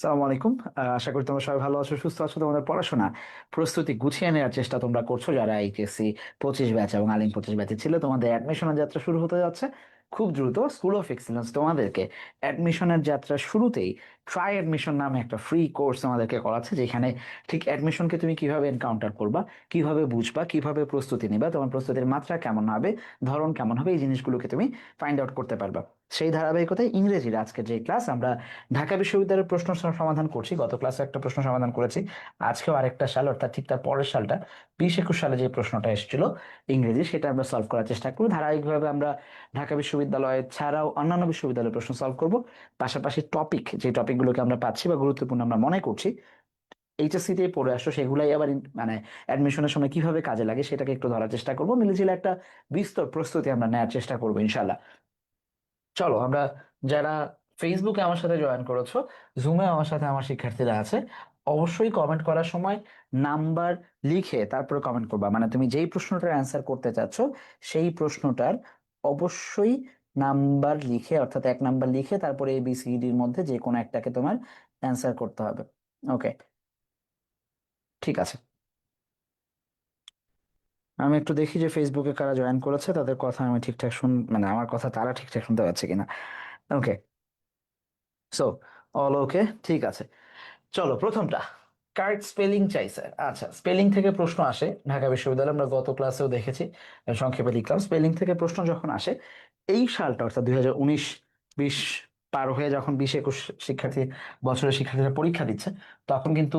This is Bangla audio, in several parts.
সালামু আলাইকুম। আশা করি তোমরা সবাই ভালো আছো, সুস্থ আছো। তোমাদের পড়াশোনা প্রস্তুতি গুছিয়ে নেওয়ার চেষ্টা তোমরা করছো, যারা এইচএসসি 25 ব্যাচ এবং আলিম 25 ব্যাচে ছিল। তোমাদের অ্যাডমিশনের যাত্রা শুরু হতে যাচ্ছে খুব দ্রুত। স্কুল অফ এক্সিলেন্স তোমাদেরকে অ্যাডমিশনের যাত্রা শুরুতেই ট্রাই অ্যাডমিশন নামে একটা ফ্রি কোর্স তোমাদেরকে করাচ্ছে, যেখানে ঠিক অ্যাডমিশনকে তুমি কিভাবে এনকাউন্টার করবা, কিভাবে বুঝবা, কিভাবে প্রস্তুতি নিবা, তোমার প্রস্তুতির মাত্রা কেমন হবে, ধরন কেমন হবে, এই জিনিসগুলোকে তুমি ফাইন্ড আউট করতে পারবা। সেই ধারাবাহিকতায় ইংরেজির আজকের যে ক্লাস, আমরা ঢাকা বিশ্ববিদ্যালয়ের প্রশ্ন সমাধান করছি। গত ক্লাসে একটা প্রশ্ন সমাধান করেছি, আজকেও আরেকটা সাল, অর্থাৎ ঠিক তার পরের সালটা 20-21 সালে যে প্রশ্নটা এসেছিল ইংরেজি, সেটা আমরা সলভ করার চেষ্টা করব। ধারাবাহিকভাবে আমরা ঢাকা বিশ্ববিদ্যালয় ছাড়াও অন্যান্য বিশ্ববিদ্যালয়ের প্রশ্ন সলভ করব। পাশাপাশি টপিক, যে টপিকগুলোকে আমরা পাচ্ছি বা গুরুত্বপূর্ণ আমরা মনে করছি এইচএসসি তে পড়ে আসছো, সেগুলাই আবার মানে অ্যাডমিশনের সময় কিভাবে কাজে লাগে সেটাকে একটু ধরার চেষ্টা করবো। মিলেঝিলে একটা বিস্তর প্রস্তুতি আমরা নেওয়ার চেষ্টা করবো ইনশাল্লাহ। চলো আমরা, যারা ফেসবুকে আমার সাথে জয়েন করেছো, জুমে আমার সাথে আমার শিক্ষার্থীরা আছে, অবশ্যই কমেন্ট করার সময় নাম্বার লিখে তারপরে কমেন্ট করবা। মানে তুমি যেই প্রশ্নটার অ্যান্সার করতে চাচ্ছ সেই প্রশ্নটার অবশ্যই নাম্বার লিখে, অর্থাৎ 1 নাম্বার লিখে তারপরে ABCDর মধ্যে যে কোনো একটাকে তোমার অ্যান্সার করতে হবে। ওকে, ঠিক আছে। আমি একটু দেখি যে ফেসবুকে কারা জয়েন করেছে, তাদের কথা আমি ঠিকঠাক মানে আমার কথা তারা ঠিকঠাক শুনতে পাচ্ছে কিনা। ওকে, সো অল ওকে, ঠিক আছে। চলো প্রথমটা, কারেক্ট স্পেলিং চাইছে। আচ্ছা, স্পেলিং থেকে প্রশ্ন আসে ঢাকা বিশ্ববিদ্যালয়ে, আমরা গত ক্লাসেও দেখেছি, সংক্ষেপে লিখলাম। স্পেলিং থেকে প্রশ্ন যখন আসে, এই সালটা অর্থাৎ 2019-20 পার হয়ে যখন 20-21 শিক্ষার্থী বছরের শিক্ষার্থীরা পরীক্ষা দিচ্ছে, তখন কিন্তু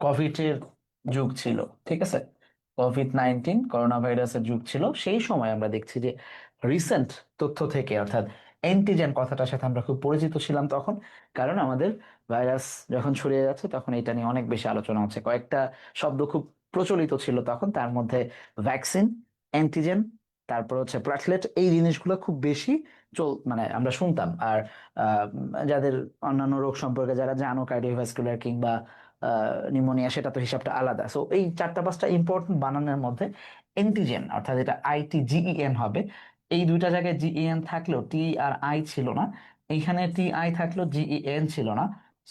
কোভিড এর যুগ ছিল। ঠিক আছে, কোভিড-19 করোনা ভাইরাসের যুগ ছিল। সেই সময় আমরা দেখছি যে রিসেন্ট তথ্য থেকে, অর্থাৎ অ্যান্টিজেন কথাটার সাথে আমরা খুব পরিচিত ছিলাম তখন, কারণ আমাদের ভাইরাস যখন ছড়িয়ে যাচ্ছে তখন এটা নিয়ে অনেক বেশি আলোচনা হচ্ছে। কয়েকটা শব্দ খুব প্রচলিত ছিল তখন, তার মধ্যে ভ্যাকসিন, অ্যান্টিজেন, তারপর হচ্ছে প্ল্যাটলেট, এই জিনিসগুলো খুব বেশি মানে আমরা শুনতাম। আর যাদের অন্যান্য রোগ সম্পর্কে যারা জানো, কার্ডিওভাস্কুলার কিংবা নিউমোনিয়া, সেটা তো হিসাবটা আলাদা। সো এই 4-5টা ইম্পর্টেন্ট বানানের মধ্যে অ্যান্টিজেন, অর্থাৎ এটা ITGEN হবে। এই দুইটা জায়গায় GEN থাকলেও TRI ছিল না, এইখানে TI থাকলেও GEN ছিল না।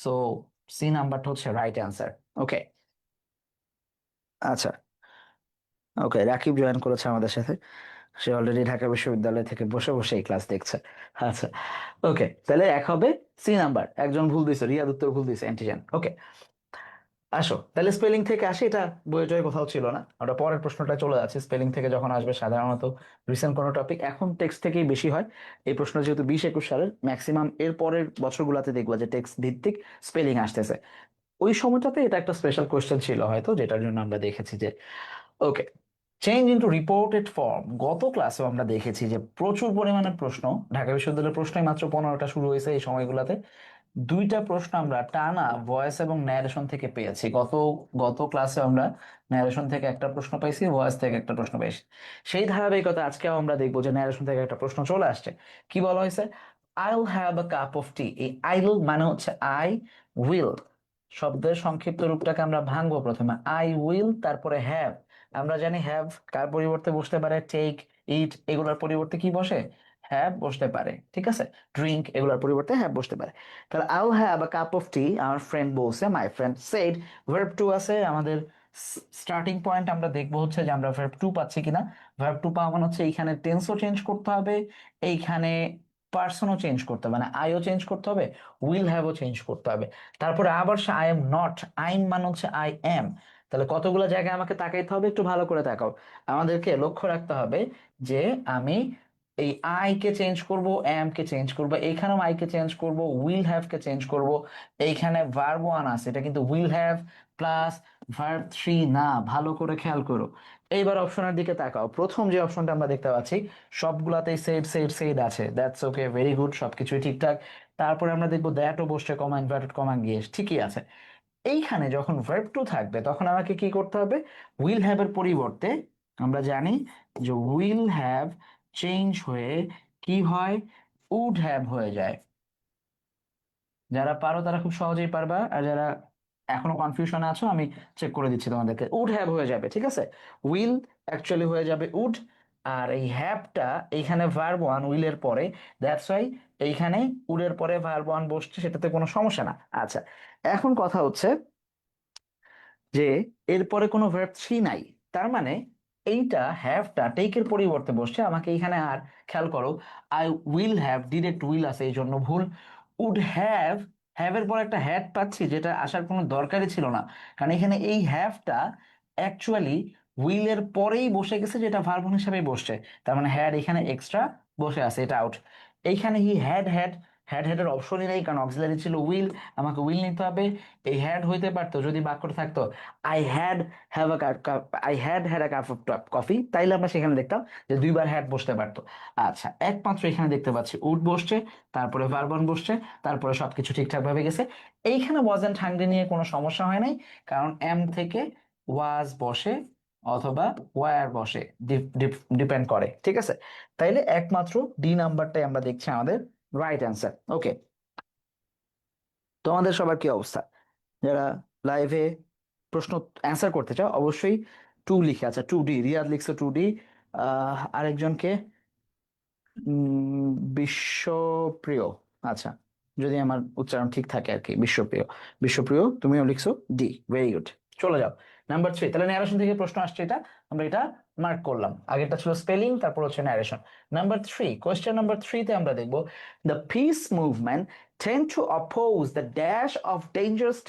সো সি নাম্বারটা হচ্ছে রাইট অ্যান্সার। ওকে, আচ্ছা। ওকে, রাকিব জয়েন করেছে আমাদের সাথে, সে অলরেডি ঢাকা বিশ্ববিদ্যালয় থেকে বসে বসে এই ক্লাস দেখছে। আচ্ছা, ওকে, তাহলে এক হবে। সি নাম্বার, একজন ভুল দিছে, রিয়াদ উত্তর ভুল দিছে, অ্যান্টিজেন। ওকে, আসো তাহলে স্পেলিং থেকে আসি, এটা বইয়ে টয়ে কোথাও ছিল না। আমরা পরের প্রশ্নটা চলে যাচ্ছি। স্পেলিং থেকে যখন আসবে সাধারণত রিসেন্ট কোনো টপিক, এখন টেক্সট থেকেই বেশি হয়। এই প্রশ্ন যেহেতু 20-21 সালের, ম্যাক্সিমাম এর পরের বছরগুলোতে দেখবো যে টেক্সট ভিত্তিক স্পেলিং আসতেছে। ওই সময়টাতে এটা একটা স্পেশাল কোয়েশ্চেন ছিল হয়তো, যেটার জন্য আমরা দেখেছি যে ওকে, চেঞ্জ ইনটু রিপোর্টেড ফর্ম। গত ক্লাসেও আমরা দেখেছি যে প্রচুর পরিমাণে প্রশ্ন, ঢাকা বিশ্ববিদ্যালয়ের প্রশ্নই মাত্র 15টা শুরু হয়েছে এই সময়গুলোতে। দুইটা প্রশ্ন আমরা টানা ভয়েস এবং ন্যারেশন থেকে পেয়েছি। গত গত ক্লাসে আমরা ন্যারেশন থেকে একটা প্রশ্ন পাইছি, ভয়েস থেকে একটা প্রশ্ন পাইছি। সেই ধারাবাহিকতা আজকেও আমরা দেখবো যে ন্যারেশন থেকে একটা প্রশ্ন চলে আসছে। কি বলা হয়েছে? আইল হ্যাভ আ কাপ অফ টি। এই আইল মানে হচ্ছে আই উইল, শব্দের সংক্ষিপ্ত রূপটাকে আমরা ভাঙবো। প্রথমে আই উইল, তারপরে হ্যাভ। আমরা জানি হ্যাভ কার পরিবর্তে বসতে পারে? টেক, ইট, এগুলোর পরিবর্তে কি বসে? হ্যাভ বসতে পারে। ঠিক আছে, ড্রিঙ্ক, এগুলোর পরিবর্তে হ্যাভ বসতে পারে। তাহলে I'll have a cup of tea, আমার ফ্রেন্ড বলছে, my friend said. Verb to আছে আমাদের। স্টার্টিং পয়েন্ট আমরা দেখবো হচ্ছে যে আমরা ভার্ব টু পাচ্ছি কিনা। ভার্ব টু পাওয়া মানে হচ্ছে এইখানে টেন্সও চেঞ্জ করতে হবে, এইখানে পার্সনও চেঞ্জ করতে হবে, মানে আইও চেঞ্জ করতে হবে, উইল হ্যাভও চেঞ্জ করতে হবে। তারপরে আবার say I am not, I'm মানে হচ্ছে আই এম। তাহলে কতগুলো জায়গায় আমাকে তাকাইতে হবে, একটু ভালো করে তাকাও। আমাদেরকে লক্ষ্য রাখতে হবে যে আমি এই আই কে চেঞ্জ করব, এম কে চেঞ্জ করব, এইখানেও আই কে চেঞ্জ করব, উইল হ্যাভ কে চেঞ্জ করব। এইখানে ভার্ব ওয়ান আছে, এটা কিন্তু will have plus verb three না, ভালো করে খেয়াল করো। এইবার অপশনের দিকে তাকাও, প্রথম যে অপশনটা আমরা দেখতে পাচ্ছি সবগুলাতেই সেড সেড সেড আছে। দ্যাটস ওকে, ভেরি গুড, সবকিছুই ঠিকঠাক। তারপরে আমরা দেখবো দ্যাটও বসছে, কমা ইনভার্টেড কমা গিয়ে ঠিকই আছে। এইখানে যখন ভার্ব টু থাকবে তখন আমাকে কি করতে হবে? উইল হ্যাভ এর পরিবর্তে আমরা জানি যে উইল হ্যাভ চেঞ্জ হয়ে কি হয়? উড হ্যাভ হয়ে যায়। যারা পারো তারা খুব সহজেই পারবা, আর যারা এখনো কনফিউশনে আছো আমি চেক করে দিচ্ছি তোমাদেরকে। উড হ্যাভ হয়ে যাবে, ঠিক আছে। উইল অ্যাকচুয়ালি হয়ে যাবে উড, আর এই হ্যাভটা এইখানে ভার্ব ওয়ান উইলের পরে, দ্যাটস ওয়াই এইখানে উডের পরে ভার্ব ওয়ান বসছে, সেটাতে কোনো সমস্যা না। আচ্ছা, এখন কথা হচ্ছে যে এরপরে কোনো ভার্ব থ্রি নাই, তার মানে এইটা হ্যাভটা টেকের পরিবর্তে বসছে। আমাকে এইখানে আর খেয়াল করো, I will have, direct will আছে এই জন্য ভুল। উড হ্যাভ, হ্যাভের পর একটা হ্যাড পাচ্ছি যেটা আসার কোনো দরকারই ছিল না, কারণ এখানে এই হ্যাভটা অ্যাকচুয়ালি উইলের পরেই বসে গেছে, যেটা ভার্ব হিসেবে বসছে। তার মানে হ্যাড এখানে এক্সট্রা বসে আছে, এটা আউট। এইখানে হি হ্যাড হ্যাড, হ্যাড হ্যাডের অপশনই নেই, কারণ অক্সিলারি ছিল উইল, আমাকে উইল নিতে হবে। এই হ্যাড হইতে পারতো যদি বাক্যটা থাকতো I had have a cup, I had had a cup of coffee, তাইলে আমরা সেখানে দেখতাম যে দুইবার হ্যাড বসতে পারতো। আচ্ছা, একমাত্র এখানে দেখতে পাচ্ছি উড বসছে, তারপরে ভার্বন বসছে, তারপরে সবকিছু ঠিকঠাক ভাবে গেছে। এইখানে ওয়াজন্ট হাংরি নিয়ে কোনো সমস্যা হয় নাই, কারণ এম থেকে ওয়াজ বসে অথবা ওয়ার বসে, ডিপেন্ড করে, ঠিক আছে। তাইলে একমাত্র ডি নাম্বারটাই আমরা দেখছি আমাদের রাইট অ্যান্সার। ওকে, তোমাদের সবার কি অবস্থা? যারা লাইভে প্রশ্ন অ্যান্সার করতে চাও অবশ্যই টু লিখে, আচ্ছা টু ডি, রিয়াদ লিখছে টু ডি। আরেকজনকে বিশ্বপ্রিয়, আচ্ছা যদি আমার উচ্চারণ ঠিক থাকে আর কি, বিশ্বপ্রিয়, বিশ্বপ্রিয় তুমিও লিখছো ডি, ভেরি গুড। চলে যাও নাম্বার থ্রি, তাহলে ন্যারেশন থেকে প্রশ্ন আসছে, এটা আমরা এটা মার্ক করলাম। আগেরটা ছিল স্পেলিং, তারপর হচ্ছে narration. Number three, question number থ্রিতে আমরা দেখবো the piece movement tend to oppose the dash of dangerous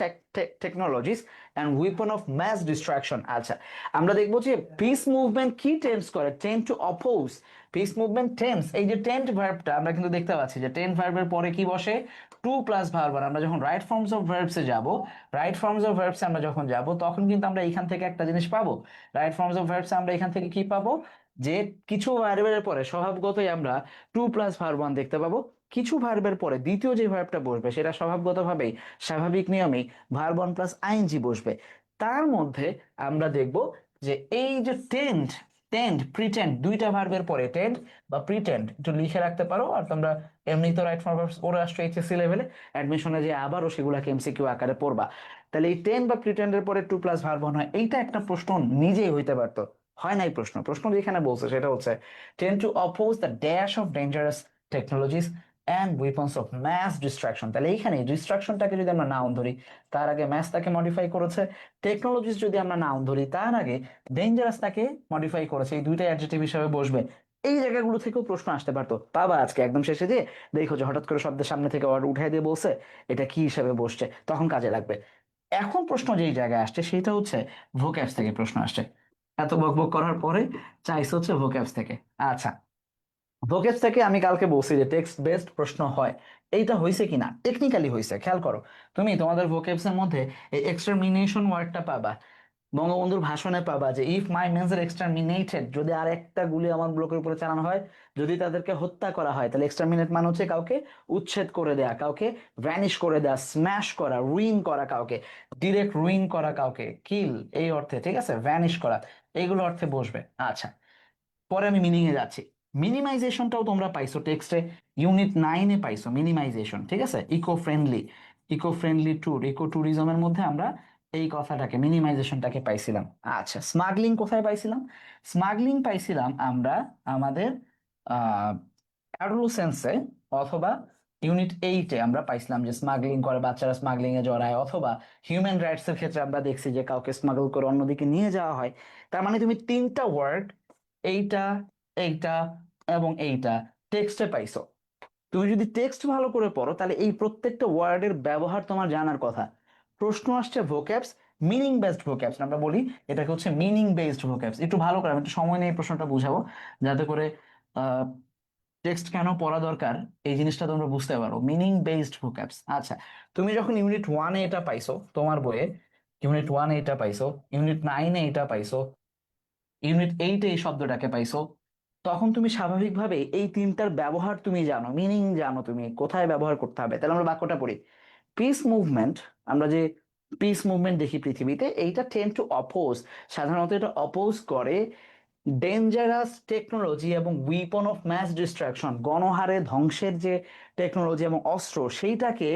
technologies and weapon of mass destruction। আচ্ছা, আমরা দেখবো যে পিস মুভমেন্ট কি টেন্স করে, tend two oppose. Piece movement tense, এই যে টেন্ট ভার্বটা আমরা কিন্তু দেখতে পাচ্ছি যে টেন্ট ভার্বের পরে কি বসে, টু প্লাস ভার্ব। আমরা যখন রাইট ফর্মস অফ ভার্বসে যাব, রাইট ফর্মস অফ ভার্বসে আমরা যখন যাব, তখন কিন্তু আমরা এখান থেকে একটা জিনিস পাবো। রাইট ফর্মস অফ ভার্বসে আমরা এখান থেকে কি পাবো, যে কিছু ভার্বের পরে স্বভাবগতই আমরা টু প্লাস ভার্ব ওয়ান দেখতে পাবো। কিছু ভার্বের পরে দ্বিতীয় যে ভার্বটা বসবে সেটা স্বভাবগতভাবেই, স্বাভাবিক নিয়মেই ভার্ব ওয়ান প্লাস আইএনজি বসবে। তার মধ্যে আমরা দেখব যে এই যে টেন্ট, টেন্ট প্রিটেন্ড, দুইটা ভার্বের পরে টেন্ট বা প্রিটেন্ড একটু লিখে রাখতে পারো। আর তোমরা এমনি তো রাইট ফর্ম পড়ে আসছো এইচএসসি লেভেলে, অ্যাডমিশনে যে আবারও সেগুলোকে এমসিকিউ আকারে পড়বা। তাহলে এই টেন বা প্রিটেন্ডের পরে টু প্লাস ভার্ব হয়, এইটা একটা প্রশ্ন নিজেই হইতে পারতো, হয় নাই প্রশ্ন। প্রশ্ন যেখানে বলছে সেটা হচ্ছে tend to oppose the dash of dangerous technologies and weapons of mass destruction. তাহলে এইখানে ডিস্ট্রাকশনটাকে যদি আমরা নাউন ধরি, তার আগে ম্যাস তাকে মডিফাই করেছে। টেকনোলজিস যদি আমরা নাউন ধরি, তার আগে ডেঞ্জারাস তাকে মডিফাই করেছে, এই দুইটাই অ্যাডজেক্টিভ হিসেবে বসবে। এই জায়গাগুলো থেকেও প্রশ্ন আসতে পারতো, পাবা আজকে একদম শেষে যে দেখো যে হঠাৎ করে শব্দের সামনে থেকে ওয়ার্ড উঠাই দিয়ে বলছে এটা কি হিসেবে বসছে, তখন কাজে লাগবে। এখন প্রশ্ন যেই জায়গায় আসছে সেটা হচ্ছে ভোক্যাবস থেকে প্রশ্ন আসছে। এত বকবক করার পরে চাইছে হচ্ছে ভোক্যাবস থেকে। আচ্ছা, ভোকেবস থেকে আমি কালকে বলছি যে টেক্সট বেসড প্রশ্ন হয়, এইটা হয়েছে কিনা, টেকনিক্যালি হয়েছে। খেয়াল করো, তুমি তোমাদের ভোকেবস এর মধ্যে এই এক্সটারমিনেশন ওয়ার্ডটা পাবা, বঙ্গবন্ধুর ভাষণে পাবা যে ইফ মাই মেন্স আর এক্সটারমিনেটেড, যদি আর একটা গুলি আমার ব্লকের উপরে চালানো হয়, যদি তাদেরকে হত্যা করা হয়, তাহলে এক্সটারমিনেট মানে হচ্ছে কাউকে উচ্ছেদ করে দেয়া, কাউকে ভ্যানিশ করে দেয়া, স্ম্যাশ করা, রুইন করা কাউকে, ডিরেক্ট রুইন করা কাউকে, কিল এই অর্থে, ঠিক আছে, ভ্যানিশ করা, এইগুলো অর্থে বসবে। আচ্ছা, পরে আমি মিনিং এ যাচ্ছি। মিনিমাইজেশনটাও তোমরা পাইছো টেক্সটে, ইউনিট নাইনে পাইছো মিনিমাইজেশন, ঠিক আছে। Eco friendly, eco friendly tour, eco ট্যুরিজমের মধ্যে আমরা এই কথাটাকে, মিনিমাইজেশনটাকে পাইছিলাম। আচ্ছা, স্মাগলিং কোথায় পাইছিলাম? স্মাগলিং পাইছিলাম আমরা আমাদের আহ অ্যাডোলেসেন্সে, অথবা ইউনিট এইটে আমরা পাইছিলাম যে স্মাগলিং করে, বাচ্চারা স্মাগলিং এ জড়ায়, অথবা হিউম্যান রাইটস এর ক্ষেত্রে আমরা দেখছি যে কাউকে স্মাগল করে অন্যদিকে নিয়ে যাওয়া হয়। তার মানে তুমি তিনটা ওয়ার্ড, এইটা, এইটা এবং এইটা টেক্সটে পাইছো। তুমি যদি টেক্সট ভালো করে পড়ো তাহলে এই প্রত্যেকটা ওয়ার্ডের ব্যবহার তোমার জানার কথা। প্রশ্ন আসছে ভোক্যাবস, মিনিং বেসড ভোক্যাবস আমরা বলি, এটাকে হচ্ছে মিনিং বেসড ভোক্যাবস। একটু ভালো করে আমি একটু সময় নিয়ে এই প্রশ্নটা বুঝাবো, যাতে করে টেক্সট কেন পড়া দরকার এই জিনিসটা তোমরা বুঝতে পারো। মিনিং বেসড ভোক্যাবস, আচ্ছা তুমি যখন ইউনিট ওয়ানে এটা পাইছো তোমার বইয়ে, ইউনিট ওয়ানে এটা পাইছো, ইউনিট নাইনে এটা পাইছো, ইউনিট এইটে এই শব্দটাকে পাইছো, তখন তুমি স্বাভাবিকভাবে এই তিনটার ব্যবহার তুমি জানো, মিনিং জানো, তুমি কোথায় ব্যবহার করতে হবে। তাহলে আমরা বাক্যটা পড়ি, পিস মুভমেন্ট, আমরা যে পিস মুভমেন্ট দেখি পৃথিবীতে, এইটা টেন্ড টু অপোজ, সাধারণত এটা অপোজ করে ডেঞ্জারাস টেকনোলজি এবং উইপন অফ ম্যাস ডিস্ট্রাকশন, গণহারে ধ্বংসের যে টেকনোলজি এবং অস্ত্র, সেইটাকে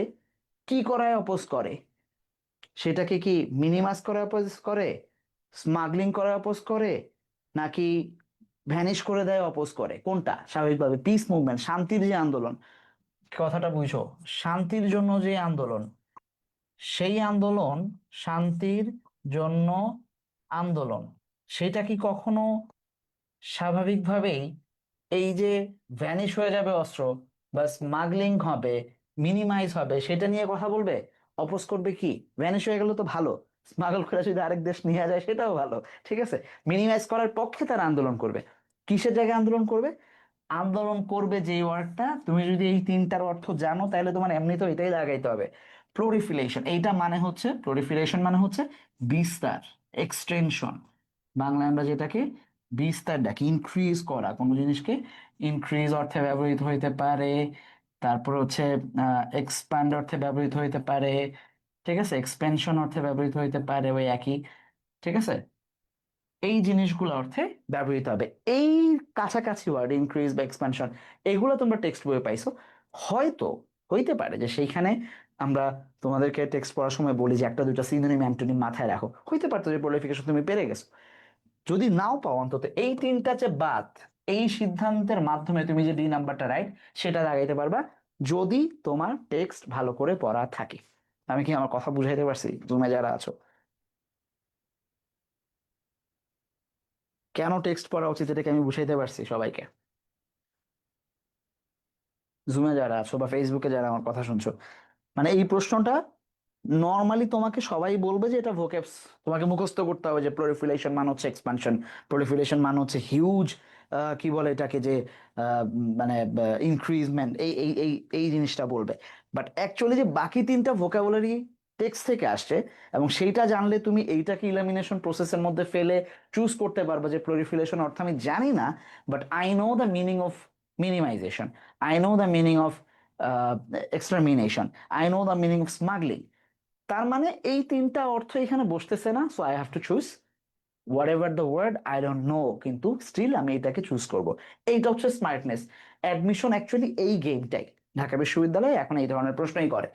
কি করায় অপোজ করে? সেটাকে কি মিনিমাইজ করে অপোজ করে, স্মাগলিং করে অপোজ করে, নাকি ভ্যানিশ করে দেয়, অপোজ করে কোনটা? স্বাভাবিকভাবে পিস মুভমেন্ট, শান্তির যে আন্দোলন, কথাটা বুঝো, শান্তির জন্য যে আন্দোলন, সেই আন্দোলন, শান্তির জন্য আন্দোলন, সেটা কি কখনো স্বাভাবিকভাবেই এই যে ভ্যানিশ হয়ে যাবে অস্ত্র বা স্মাগলিং হবে, মিনিমাইজ হবে, সেটা নিয়ে কথা বলবে? অপোজ করবে কি? ভ্যানিশ হয়ে গেল তো ভালো, স্মাগল করে যদি আরেক দেশ নিয়ে যায় সেটাও ভালো, ঠিক আছে? মিনিমাইজ করার পক্ষে তারা আন্দোলন করবে। কিসের জায়গায় আন্দোলন করবে? আন্দোলন করবে যে ওয়ার্ডটা, তুমি যদি এই তিনটার অর্থ জানো তাহলে তোমার এমনিতেও এটাই লাগাইতে হবে। প্রলিফিলেশন, এইটা মানে হচ্ছে, প্রলিফিলেশন মানে হচ্ছে বিস্তার, এক্সটেনশন। বাংলা আমরা যেটাকে বিস্তার ডাকি, ইনক্রিজ করা কোনো জিনিসকে, ইনক্রিজ অর্থে ব্যবহৃত হইতে পারে। তারপর হচ্ছে এক্সপ্যান্ড অর্থে ব্যবহৃত হইতে পারে, ঠিক আছে? এক্সপেনশন অর্থে ব্যবহৃত হইতে পারে, ওই একই, ঠিক আছে? এই জিনিসগুলো অর্থে ব্যবহৃত হবে। এই কাছাকাছি ওয়ার্ড, ইনক্রিজ বা এক্সপানশন, এগুলো তোমরা টেক্সট বইয়ে পাইছো। হয়তো হইতে পারে যে সেইখানে আমরা তোমাদেরকে টেক্সট পড়ার সময় বলি যে একটা দুইটা সিনোনিম অ্যান্টোনিম মাথায় রাখো, হইতে পারতো যে প্রলিফিকেশন তুমি পেরে গেছো। যদি নাও পাও, অন্তত এই তিনটা যে বাদ, এই সিদ্ধান্তের মাধ্যমে তুমি যে ডি নাম্বারটা রাইট সেটা লাগাইতে পারবা, যদি তোমার টেক্সট ভালো করে পড়া থাকে। আমি কি আমার কথা বুঝাইতে পারছি তুমি যারা আছো? কেন টেক্সট পড়া উচিত এটাকে আমি বুঝাইতে পারছি সবাইকে? জুমে যারা আছো বা ফেসবুকে যারা আমার কথা শুনছো, মানে এই প্রশ্নটা নর্মালি তোমাকে সবাই বলবে যে এটা ভোকেবস, তোমাকে মুখস্থ করতে হবে যে প্রলিফিলেশন মানে হচ্ছে এক্সপানশন, প্রলিফিলেশন মানে হচ্ছে হিউজ, কি বলে এটাকে, যে মানে ইনক্রিজমেন্ট, এই এই এই এই জিনিসটা বলবে। বাট অ্যাকচুয়ালি যে বাকি তিনটা ভোকাবুলারি টেক্সট থেকে আসছে, এবং সেইটা জানলে তুমি এইটাকে ইলামিনেশন প্রসেসের মধ্যে ফেলে চুজ করতে পারবে যে প্রলিফিলেশন অর্থ আমি জানি না, but I know the meaning of minimization, I know the meaning of extermination, I know the meaning of smuggling. তার মানে এই তিনটা অর্থ এখানে বসতেছে না, so I have to choose whatever the word I don't know, কিন্তু স্টিল আমি এটাকে চুজ করব। এইটা হচ্ছে স্মার্টনেস। অ্যাডমিশন অ্যাকচুয়ালি এই গেমটাই, ঢাকা বিশ্ববিদ্যালয়ে এখন এই ধরনের প্রশ্নই করে।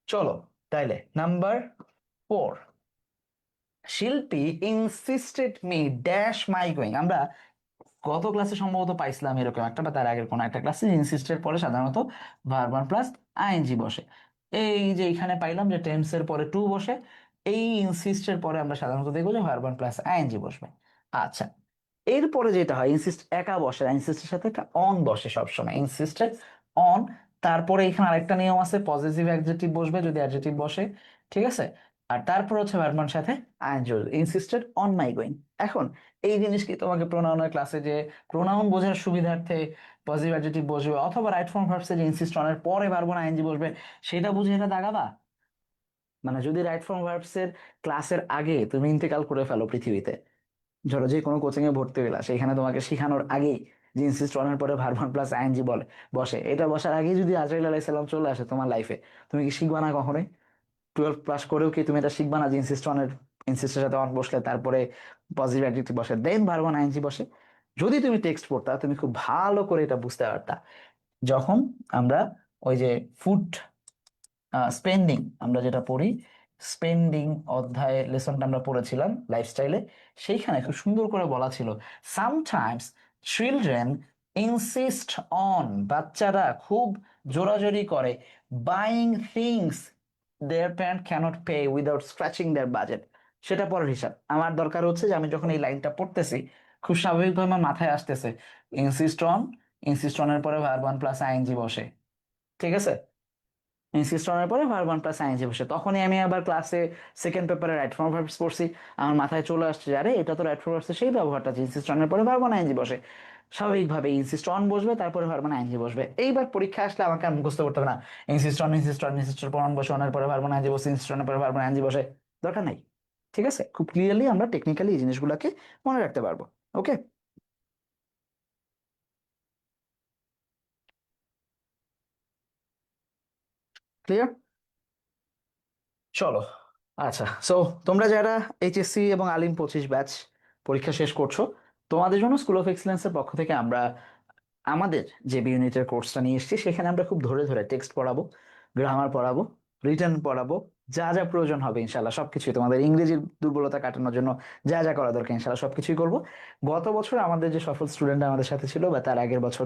চলো, তাইলে নাম্বার 4, শিল্পী insisted me dash my going. আমরা গত ক্লাসে সম্ভবত পাইছিলাম এরকম একটা, বা তার আগের কোনো একটা ক্লাসে, ইনসিস্টের পরে সাধারণত ভার্ব ওয়ান প্লাস আইএনজি বসে। এই যে এখানে পাইলাম যে টেন্সের পরে টু বসে, এই ইনসিস্টের পরে আমরা সাধারণত দেখবো যে ভার্ব ওয়ান প্লাস আইএনজি বসবে। আচ্ছা, এরপরে যেটা হয়, ইনসিস্ট একা বসে, ইনসিস্টের সাথে একটা অন বসে সবসময়, ইনসিস্টেড অন। তারপরে এখানে আরেকটা নিয়ম আছে, পজিটিভ অ্যাডজেক্টিভ বসবে যদি অ্যাডজেক্টিভ বসে, ঠিক আছে? আর তারপর হচ্ছে ভার্বনার সাথে ING, insisted on my going. এখন এই জিনিস কি তোমাকে প্রোনাউনের ক্লাসে যে প্রোনাউন বোঝার সুবিধার্থে পজিটিভ অ্যাডজেক্টিভ বসবে অথবা রাইট ফর্ম ভার্বসে যে ইনসিস্ট অনের পরে ভার্ব না আইএনজি বসবে, সেটা বুঝে এটা দাগাবা? মানে যদি রাইট ফর্ম ভার্বসের ক্লাসের আগে তুমি ইন্তেকাল করে ফেলো পৃথিবীতে, ধরো যে কোনো কোচিং এ ভর্তি হইলা, সেখানে তোমাকে শেখানোর আগেই যে ইনসিস্ট অনের পরে ভার্ব ওয়ান প্লাস আইএনজি বলে বসে, এটা বসার আগেই যদি আজরাইল আলাইহিস সালাম চলে আসে তোমার লাইফে, তুমি কি শিখবা না কখনোই? 12 পাস করেও কি তুমি এটা শিখবা না যে ইনসিস্ট অনের, ইনসিস্টের সাথে অন বসলে তারপরে পজিটিভ অ্যাডজেক্টিভ বসে দেন ভার্ব ওয়ান আইএনজি বসে? যদি তুমি টেক্সট পড়তা তুমি খুব ভালো করে এটা বুঝতে পারতা। যখন আমরা ওই যে ফুড স্পেন্ডিং, আমরা যেটা পড়ি, স্পেন্ডিং অধ্যায়ে লেসনটা আমরা পড়েছিলাম লাইফস্টাইলে, সেইখানে খুব সুন্দর করে বলা ছিল, সামটাইমস চিলড্রেন ইনসিস্ট অন, বাচ্চারা খুব জোরাজোরি করে, buying things their parent can't pay without scratching their budget. সেটা পরের হিসাব, আমার দরকার হচ্ছে যে আমি যখন এই লাইনটা পড়তেছি খুব স্বাভাবিকভাবে আমার মাথায় আসতেছে ইনসিস্ট অন, ইনসিস্ট অনের পরে ভার্ব ওয়ান প্লাস আইএনজি বসে, ঠিক আছে? ইনসিস্ট অনের পরে ভার্ব ওয়ান প্লাস আইএনজি বসে, তখনই আমি আবার ক্লাসে সেকেন্ড পেপারে রাইট ফর্ম ভার্বস পড়ছি, আমার মাথায় চলে আসছে যে আরে এটা তো রাইট ফর্ম ভার্বসের সেই ব্যবহারটা, যে ইনসিস্ট অনের পরে ভার্ব ওয়ান আইএনজি বসে। স্বাভাবিকভাবে ইনসিস্ট অন বসবে, তারপরে ভার্ব ওয়ান আইএনজি বসবে। এইবার পরীক্ষা আসলে আমাকে আর মুখস্থ করতে হবে না ইনসিস্ট অন, ইনসিস্ট অন, ইনসিস্টের পর অন বসে, অনের পরে ভার্ব ওয়ান আইএনজি বসে, ইনসিস্ট অনের পরে ভার্ব ওয়ান আইএনজি বসে, দরকার নাই। ঠিক আছে, খুব ক্লিয়ারলি আমরা টেকনিক্যালি এই জিনিসগুলোকে মনে রাখতে পারবো। ওকে, ক্লিয়ার? চলো, আচ্ছা, সো তোমরা যারা এইচএসসি এবং আলিম 25 ব্যাচ পরীক্ষা শেষ করছো, তোমাদের জন্য স্কুল অফ এক্সেলেন্সের পক্ষ থেকে আমরা আমাদের যে বি ইউনিটের কোর্সটা নিয়ে এসেছি, সেখানে আমরা খুব ধরে ধরে টেক্সট পড়াবো, গ্রামার পড়াবো, রিটেন পড়াবো, যা যা প্রয়োজন হবে ইনশাল্লাহ সবকিছুই, তোমাদের ইংরেজির দুর্বলতা কাটানোর জন্য যা যা করা দরকার ইনশাল্লাহ সবকিছুই করব। গত বছর আমাদের যে সফল স্টুডেন্ট আমাদের সাথে ছিল, বা তার আগের বছর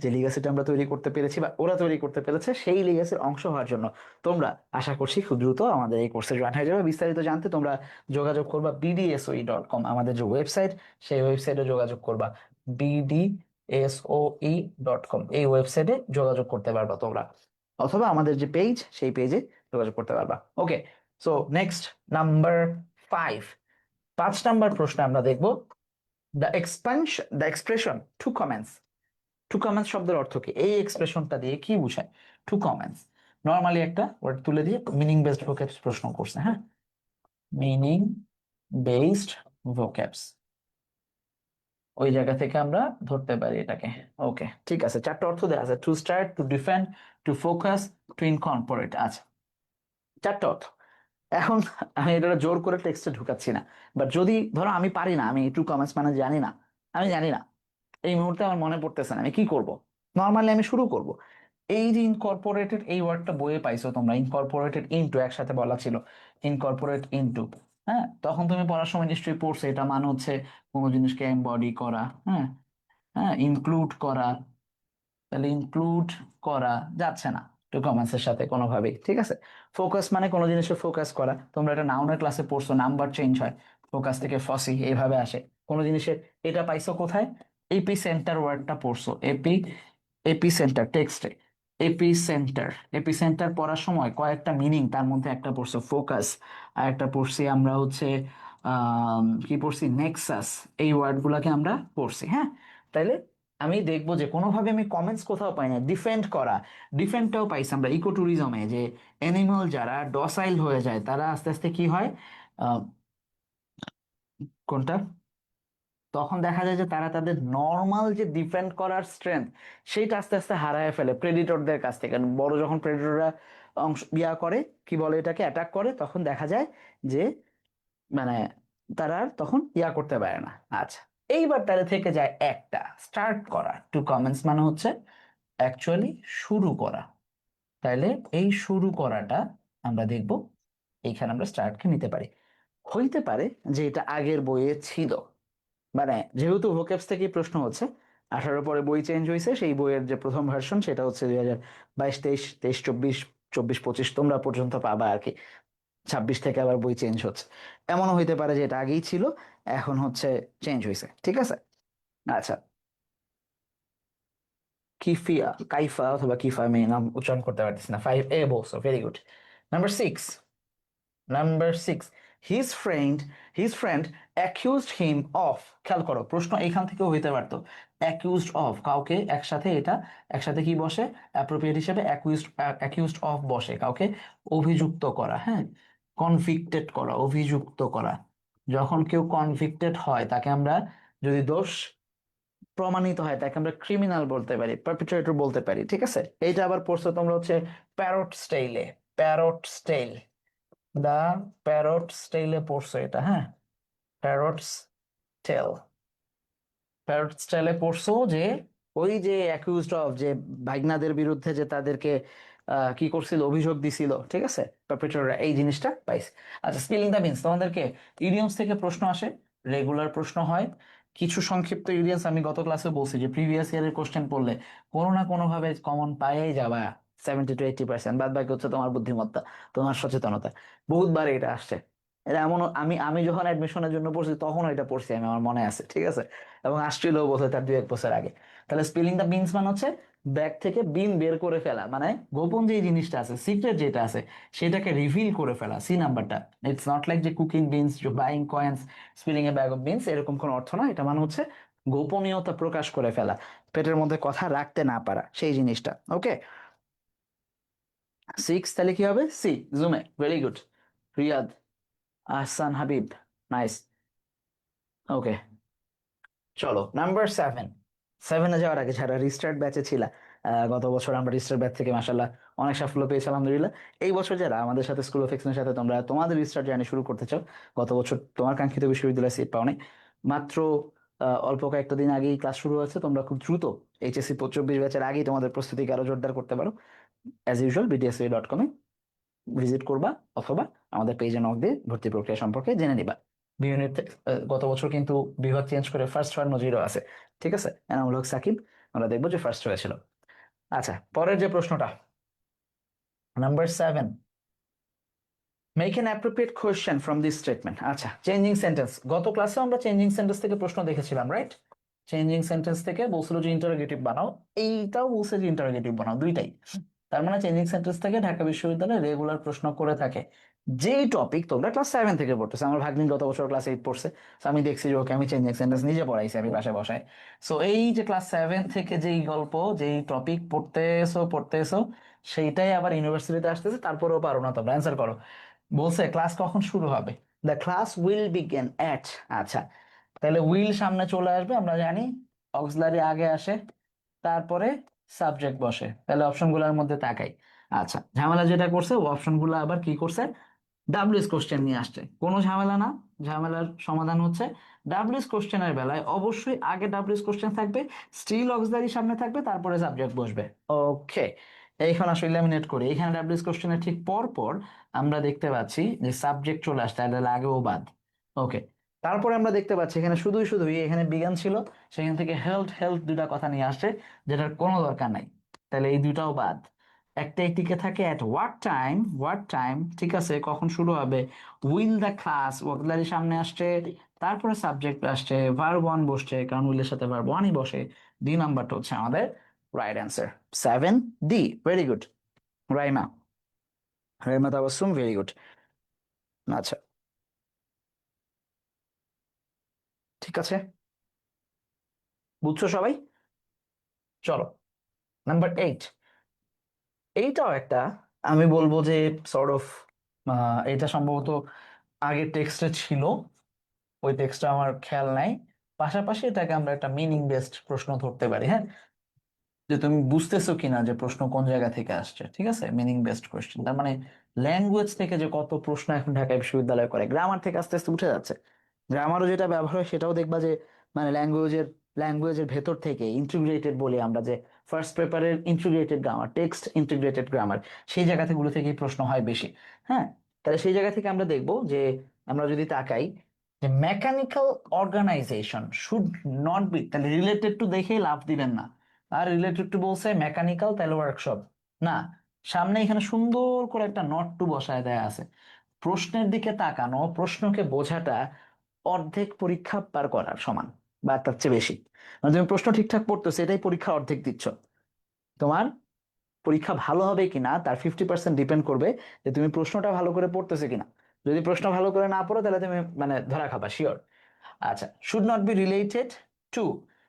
যে লিগ্যাসিটা আমরা তৈরি করতে পেরেছি বা ওরা তৈরি করতে পেরেছে, সেই লিগ্যাসির অংশ হওয়ার জন্য তোমরা আশা করছি খুব দ্রুত আমাদের এই কোর্সে জয়েন হয়ে যাবে। বিস্তারিত জানতে তোমরা যোগাযোগ করবা bdsoi.com, আমাদের যে ওয়েবসাইট, সেই ওয়েবসাইটে যোগাযোগ করবা। bdsoi.com এই ওয়েবসাইটে যোগাযোগ করতে পারবা তোমরা, অথবা আমাদের যে পেজ, সেই পেজে যোগাযোগ করতে পারবা। ওকে, সো নেক্সট, নাম্বার 5, 5 নাম্বার প্রশ্ন আমরা দেখব, the expression two comments. Two comments শব্দের অর্থ কি? এই এক্সপ্রেশনটা দিয়ে কি বোঝায় টু কমেন্টস? নর্মালি একটা ওয়ার্ড তুলে দিয়ে মিনিং বেসড ভোক্যাবস প্রশ্ন করছে, হ্যাঁ, মিনিং বেসড ভোক্যাবস, ওই জায়গা থেকে আমরা ধরতে পারি এটাকে। ওকে, ঠিক আছে, 4টা অর্থ দেওয়া আছে, to start, to defend, to focus, to incorporate. আচ্ছা, 4টা অর্থ। এখন আমি এটা জোর করে টেক্সটে ঢুকাচ্ছি না, বাট যদি ধরো আমি পারি না, আমি টু কমেন্টস মানে জানি না, আমি জানি না, এই মুহূর্তে আমার মনে পড়তেছে না, আমি কি করব? নর্মালি আমি শুরু করব, এই যে ইনকর্পোরেটেড এই ওয়ার্ডটা বইয়ে পাইছো তোমরা, ইনকর্পোরেটেড ইনটু একসাথে বলা ছিল, ইনকর্পোরেট ইনটু, হ্যাঁ, তখন তুমি পড়ার সময় নিশ্চয়ই পড়ছো, এটা মানে হচ্ছে কোনো জিনিসকে এমবডি করা, হ্যাঁ, হ্যাঁ, ইনক্লুড করা। তাহলে ইনক্লুড করা যাচ্ছে না টু কমেন্টস এর সাথে কোনোভাবেই, ঠিক আছে। ফোকাস মানে কোনো জিনিসে ফোকাস করা, তোমরা এটা নাউনের ক্লাসে পড়ছো, নাম্বার চেঞ্জ হয়, ফোকাস থেকে ফসি এইভাবে আসে কোনো জিনিসের। এটা পাইছো কোথায়? এপি সেন্টার ওয়ার্ডটা পড়ছো, এপি সেন্টার টেক্সটে, এপি সেন্টার, এপি সেন্টার পড়ার সময় কয়েকটা মিনিং, তার মধ্যে একটা পড়ছো ফোকাস, আর একটা পড়ছি আমরা হচ্ছে কি পড়ছি, নেক্সাস, এই ওয়ার্ড গুলাকে আমরা পড়ছি, হ্যাঁ। তাইলে আমি দেখবো যে কোনোভাবে আমি কমেন্টস কোথাও পাই না। ডিফেন্ড করা, ডিফেন্ডটাও পাইছি আমরা ইকো ট্যুরিজমে, যে অ্যানিমাল যারা ডসাইল হয়ে যায় তারা আস্তে আস্তে কি হয়, আহ, কোনটা, তখন দেখা যায় যে তারা তাদের নর্মাল যে ডিফেন্ড করার স্ট্রেংথ, সেইটা আস্তে আস্তে হারায় ফেলে প্রেডিটরদের কাছ থেকে। কারণ বড় যখন প্রেডিটররা অংশ ইয়া করে, কি বলে এটাকে, অ্যাটাক করে, তখন দেখা যায় যে মানে তারা আর তখন ইয়া করতে পারে না। আচ্ছা, এইবার তাদের থেকে যায় একটা, স্টার্ট করা। টু কমেন্টস মানে হচ্ছে অ্যাকচুয়ালি শুরু করা। তাইলে এই শুরু করাটা আমরা দেখব, এইখানে আমরা স্টার্টকে নিতে পারি। হইতে পারে যে এটা আগের বইয়ে ছিল, মানে যেহেতু ভোকেবস থেকে প্রশ্ন হচ্ছে, 18 পরে বই চেঞ্জ হয়েছে, সেই বইয়ের যে প্রথম ভার্সন সেটা হচ্ছে 2022, 23, 23, 24, 24, 25 তোমরা পর্যন্ত পাবা আর কি। 26 থেকে আবার বই চেঞ্জ হচ্ছে, এমনও হইতে পারে যে এটা আগেই ছিল, এখন হচ্ছে চেঞ্জ হয়েছে, ঠিক আছে। আচ্ছা, কিফিয়া, কাইফা অথবা কিফা, আমি নাম উচ্চারণ করতে পারতেছি না। 5A বলছো, very good. Number 6, number 6, his friend, his friend accused him of. খেয়াল করো, প্রশ্ন এইখান থেকেও হইতে পারতো, অ্যাকিউজড অফ, কাউকে একসাথে, এটা একসাথে কি বসে, অ্যাপ্রোপ্রিয়েট হিসেবে অ্যাকিউজড, অ্যাকিউজড অফ বসে, কাউকে অভিযুক্ত করা, হ্যাঁ, কনভিক্টেড করা, অভিযুক্ত করা। যখন কেউ কনভিক্টেড হয় তাকে আমরা, যদি দোষ প্রমাণিত হয় তাকে আমরা ক্রিমিনাল বলতে পারি, পারপিট্রেটর বলতে পারি, ঠিক আছে। এইটা আবার পড়ছো তোমরা হচ্ছে প্যারট স্টাইলে, প্যারট স্টাইল, দা প্যারট স্টাইলে পড়ছো এটা, হ্যাঁ, প্যারট স্টাইল, প্যারট স্টাইলে পড়ছো যে ওই যে অ্যাকিউজড অফ, যে ভাইগনাদের বিরুদ্ধে যে তাদেরকে কি করছিল, অভিযোগ দিছিল, ঠিক আছে, পারপিট্রেটররা, এই জিনিসটা পাইছে। আচ্ছা, স্পেলিং দ্য মিনস, তোমাদেরকে ইডিয়মস থেকে প্রশ্ন আসে, রেগুলার প্রশ্ন হয়, কিছু সংক্ষিপ্ত ইডিয়মস আমি গত ক্লাসে বলছি যে প্রিভিয়াস ইয়ারের কোশ্চেন পড়লে কোনো না কোনো ভাবে কমন পাইয়াই যাবা, 70 to 80%। বাদ বাকি হচ্ছে তোমার বুদ্ধিমত্তা, তোমার সচেতনতা। বহুতবার এটা আসছে, এটা এমন, আমি যখন অ্যাডমিশনের জন্য পড়ছি তখন এটা পড়ছি আমি, আমার মনে আছে, ঠিক আছে, এবং আসছিল বোধহয় তার 2-1 বছর আগে। তাহলে স্পেলিং দ্য বিনস মানে হচ্ছে ব্যাগ থেকে বিন বের করে ফেলা, মানে গোপন যে জিনিসটা আছে, সিক্রেট যেটা আছে, সেটাকে রিভিল করে ফেলা। সি নাম্বারটা, ইটস নট লাইক যে cooking beans, buying coins, spilling A bag of beans, এরকম কোনো অর্থ না। এটা মানে হচ্ছে গোপনীয়তা প্রকাশ করে ফেলা, পেটের মধ্যে কথা রাখতে না পারা, সেই জিনিসটা। ওকে, 6, তাহলে কি হবে, সি, জুমে, very good. Riyad, Ahsan Habib, nice. Okay, চলো নাম্বার 7, 7-এ যাওয়ার আগে যারা রিস্টার্ট ব্যাচে ছিল, গত বছর আমরা রিস্টার্ট ব্যাচ থেকে মাসাল্লাহ অনেক সাফল্য পেয়েছি আলহামদুলিল্লাহ। এই বছর যারা আমাদের সাথে স্কুল অফ এক্সেলেন্সের সাথে তোমরা তোমাদের রিস্টার্ট জার্নি শুরু করতে চাও, গত বছর তোমার কাঙ্ক্ষিত বিশ্ববিদ্যালয়ে সিট পাওনি, মাত্র অল্প কয়েকটা দিন আগেই ক্লাস শুরু হয়েছে, তোমরা খুব দ্রুত এইচএসসি 24 ব্যাচের আগেই তোমাদের প্রস্তুতিকে আরো জোরদার করতে পারো, অ্যাজ ইউজুয়াল bdsva.com-এ ভিজিট করবা অথবা আমাদের পেজে নক দিয়ে ভর্তি প্রক্রিয়া সম্পর্কে জেনে নিবা। বিউনিট গত বছর কিন্তু বিভাগ চেঞ্জ করে ফার্স্ট 0 আছে, ঠিক আছে, এনামুল হক সাকিব, আমরা দেখবো যে ফার্স্ট হয়েছিল। আচ্ছা, পরের যে প্রশ্নটা, number 7, make an appropriate question from this statement. আচ্ছা, চেঞ্জিং সেন্টেন্স, গত ক্লাসে আমরা চেঞ্জিং সেন্টেন্স থেকে প্রশ্ন দেখেছিলাম, রাইট? চেঞ্জিং সেন্টেন্স থেকে বলছিল যে ইন্টারোগেটিভ বানাও, এইটাও বলছে যে ইন্টারোগেটিভ বানাও, দুইটাই। তার মানে চেঞ্জিং সেন্টেন্স থেকে ঢাকা বিশ্ববিদ্যালয়ে রেগুলার প্রশ্ন করে থাকে। যেই টপিক তোমরা ক্লাস 7 থেকে পড়তেছো, আমার ভাগ্নি গত বছর ক্লাস 8 পড়ছে, তো আমি দেখছি যে ওকে আমি চেঞ্জিং সেন্টেন্স নিজে পড়াইছি, আমি পাশে বসাই। সো এই যে ক্লাস 7 থেকে যেই গল্প, যেই টপিক পড়তেছো পড়তেছো, সেইটাই আবার ইউনিভার্সিটিতে আসতেছে, তারপরেও পারো না তোমরা অ্যান্সার করো। বলছে ক্লাস কখন শুরু হবে, the class will begin at. আচ্ছা, তাহলে উইল সামনে চলে আসবে, আমরা জানি অক্সিলারি আগে আসে, তারপরে সাবজেক্ট বসে, তাহলে অপশনগুলোর মধ্যে তাকাই। আচ্ছা, ঝামেলা যেটা করছে ও অপশনগুলো আবার কি করছে, ডাব্লিউএস কোশ্চেন নিয়ে আসছে, কোনো ঝামেলা না। ঝামেলার সমাধান হচ্ছে ডাব্লিউএস কোশ্চেনের বেলায় অবশ্যই আগে ডাব্লিউএস কোশ্চেন থাকবে, স্টিল অক্সিলারি সামনে থাকবে, তারপরে সাবজেক্ট বসবে। ওকে, এইখানে আসলে ইলামিনেট করি, এখানে ডাব্লিউএস কোশ্চেনের ঠিক পর পর আমরা দেখতে পাচ্ছি যে সাবজেক্ট চলে আসছে, তাহলে আগে ও বাদ। ওকে, তারপরে আমরা দেখতে পাচ্ছি এখানে শুধুই শুধুই এখানে বিজ্ঞান ছিল, সেখান থেকে হেলথ হেলথ দুটা কথা নিয়ে আসছে, যেটার কোনো দরকার নাই, তাহলে এই দুটাও বাদ। একটাই টিকে থাকে অ্যাট হোয়াট টাইম, ঠিক আছে, কখন শুরু হবে, উইল দ্য ক্লাস ওয়াকলারি সামনে আসছে, তারপরে সাবজেক্ট আসছে, ভার্ব ওয়ান বসছে, কারণ উইলের সাথে ভার্ব ওয়ানই বসে। ডি নাম্বারটা হচ্ছে আমাদের right answer, 7D। Very good Raima, Raima Tabassum, very good. আচ্ছা, ঠিক আছে, বুঝছো সবাই? চলো, নাম্বার 8, এইটাও একটা, আমি বলবো যে সর্ট অফ, এটা সম্ভবত আগের টেক্সটে ছিল, ওই টেক্সটটা আমার খেয়াল নাই। পাশাপাশি এটাকে আমরা একটা মিনিং বেসড প্রশ্ন ধরতে পারি, হ্যাঁ, যে তুমি বুঝতেছো কিনা যে প্রশ্ন কোন জায়গা থেকে আসছে, ঠিক আছে, মিনিং বেসড কোয়েশ্চেন। তার মানে ল্যাঙ্গুয়েজ থেকে যে কত প্রশ্ন এখন ঢাকা বিশ্ববিদ্যালয় করে, গ্রামার থেকে আস্তে আস্তে উঠে যাচ্ছে, গ্রামারও যেটা ব্যবহার হয় সেটাও দেখবা যে মানে ল্যাঙ্গুয়েজের ভেতর থেকে ইন্টিগ্রেটেড বলি আমরা, যে ফার্স্ট পেপারের integrated grammar, text integrated grammar, সেই জায়গা থেকেগুলো থেকেই প্রশ্ন হয় বেশি। হ্যাঁ, তাহলে সেই জায়গা থেকে আমরা দেখবো যে, আমরা যদি তাকাই যে mechanical organization should not be, তাহলে রিলেটেড টু দেখেই লাভ দিবেন না, আর রিলেটেড টু বলছে মেকানিক্যাল, তাহলে ওয়ার্কশপ না, সামনে এখানে সুন্দর করে একটা নট টু বসায় দেয়া আছে। প্রশ্নের দিকে তাকানো, প্রশ্নকে বোঝাটা অর্ধেক পরীক্ষা পার করার সমান, বা তার চেয়ে বেশি। মানে তুমি প্রশ্ন ঠিকঠাক পড়তেছো, এটাই পরীক্ষা অর্ধেক দিচ্ছ। তোমার পরীক্ষা ভালো হবে কিনা তার 50% ডিপেন্ড করবে যে তুমি প্রশ্নটা ভালো করে পড়তেছো কিনা। যদি প্রশ্ন ভালো করে না পড়ো, তাহলে তুমি মানে ধরা খাবা শিওর। আচ্ছা, should not be related to,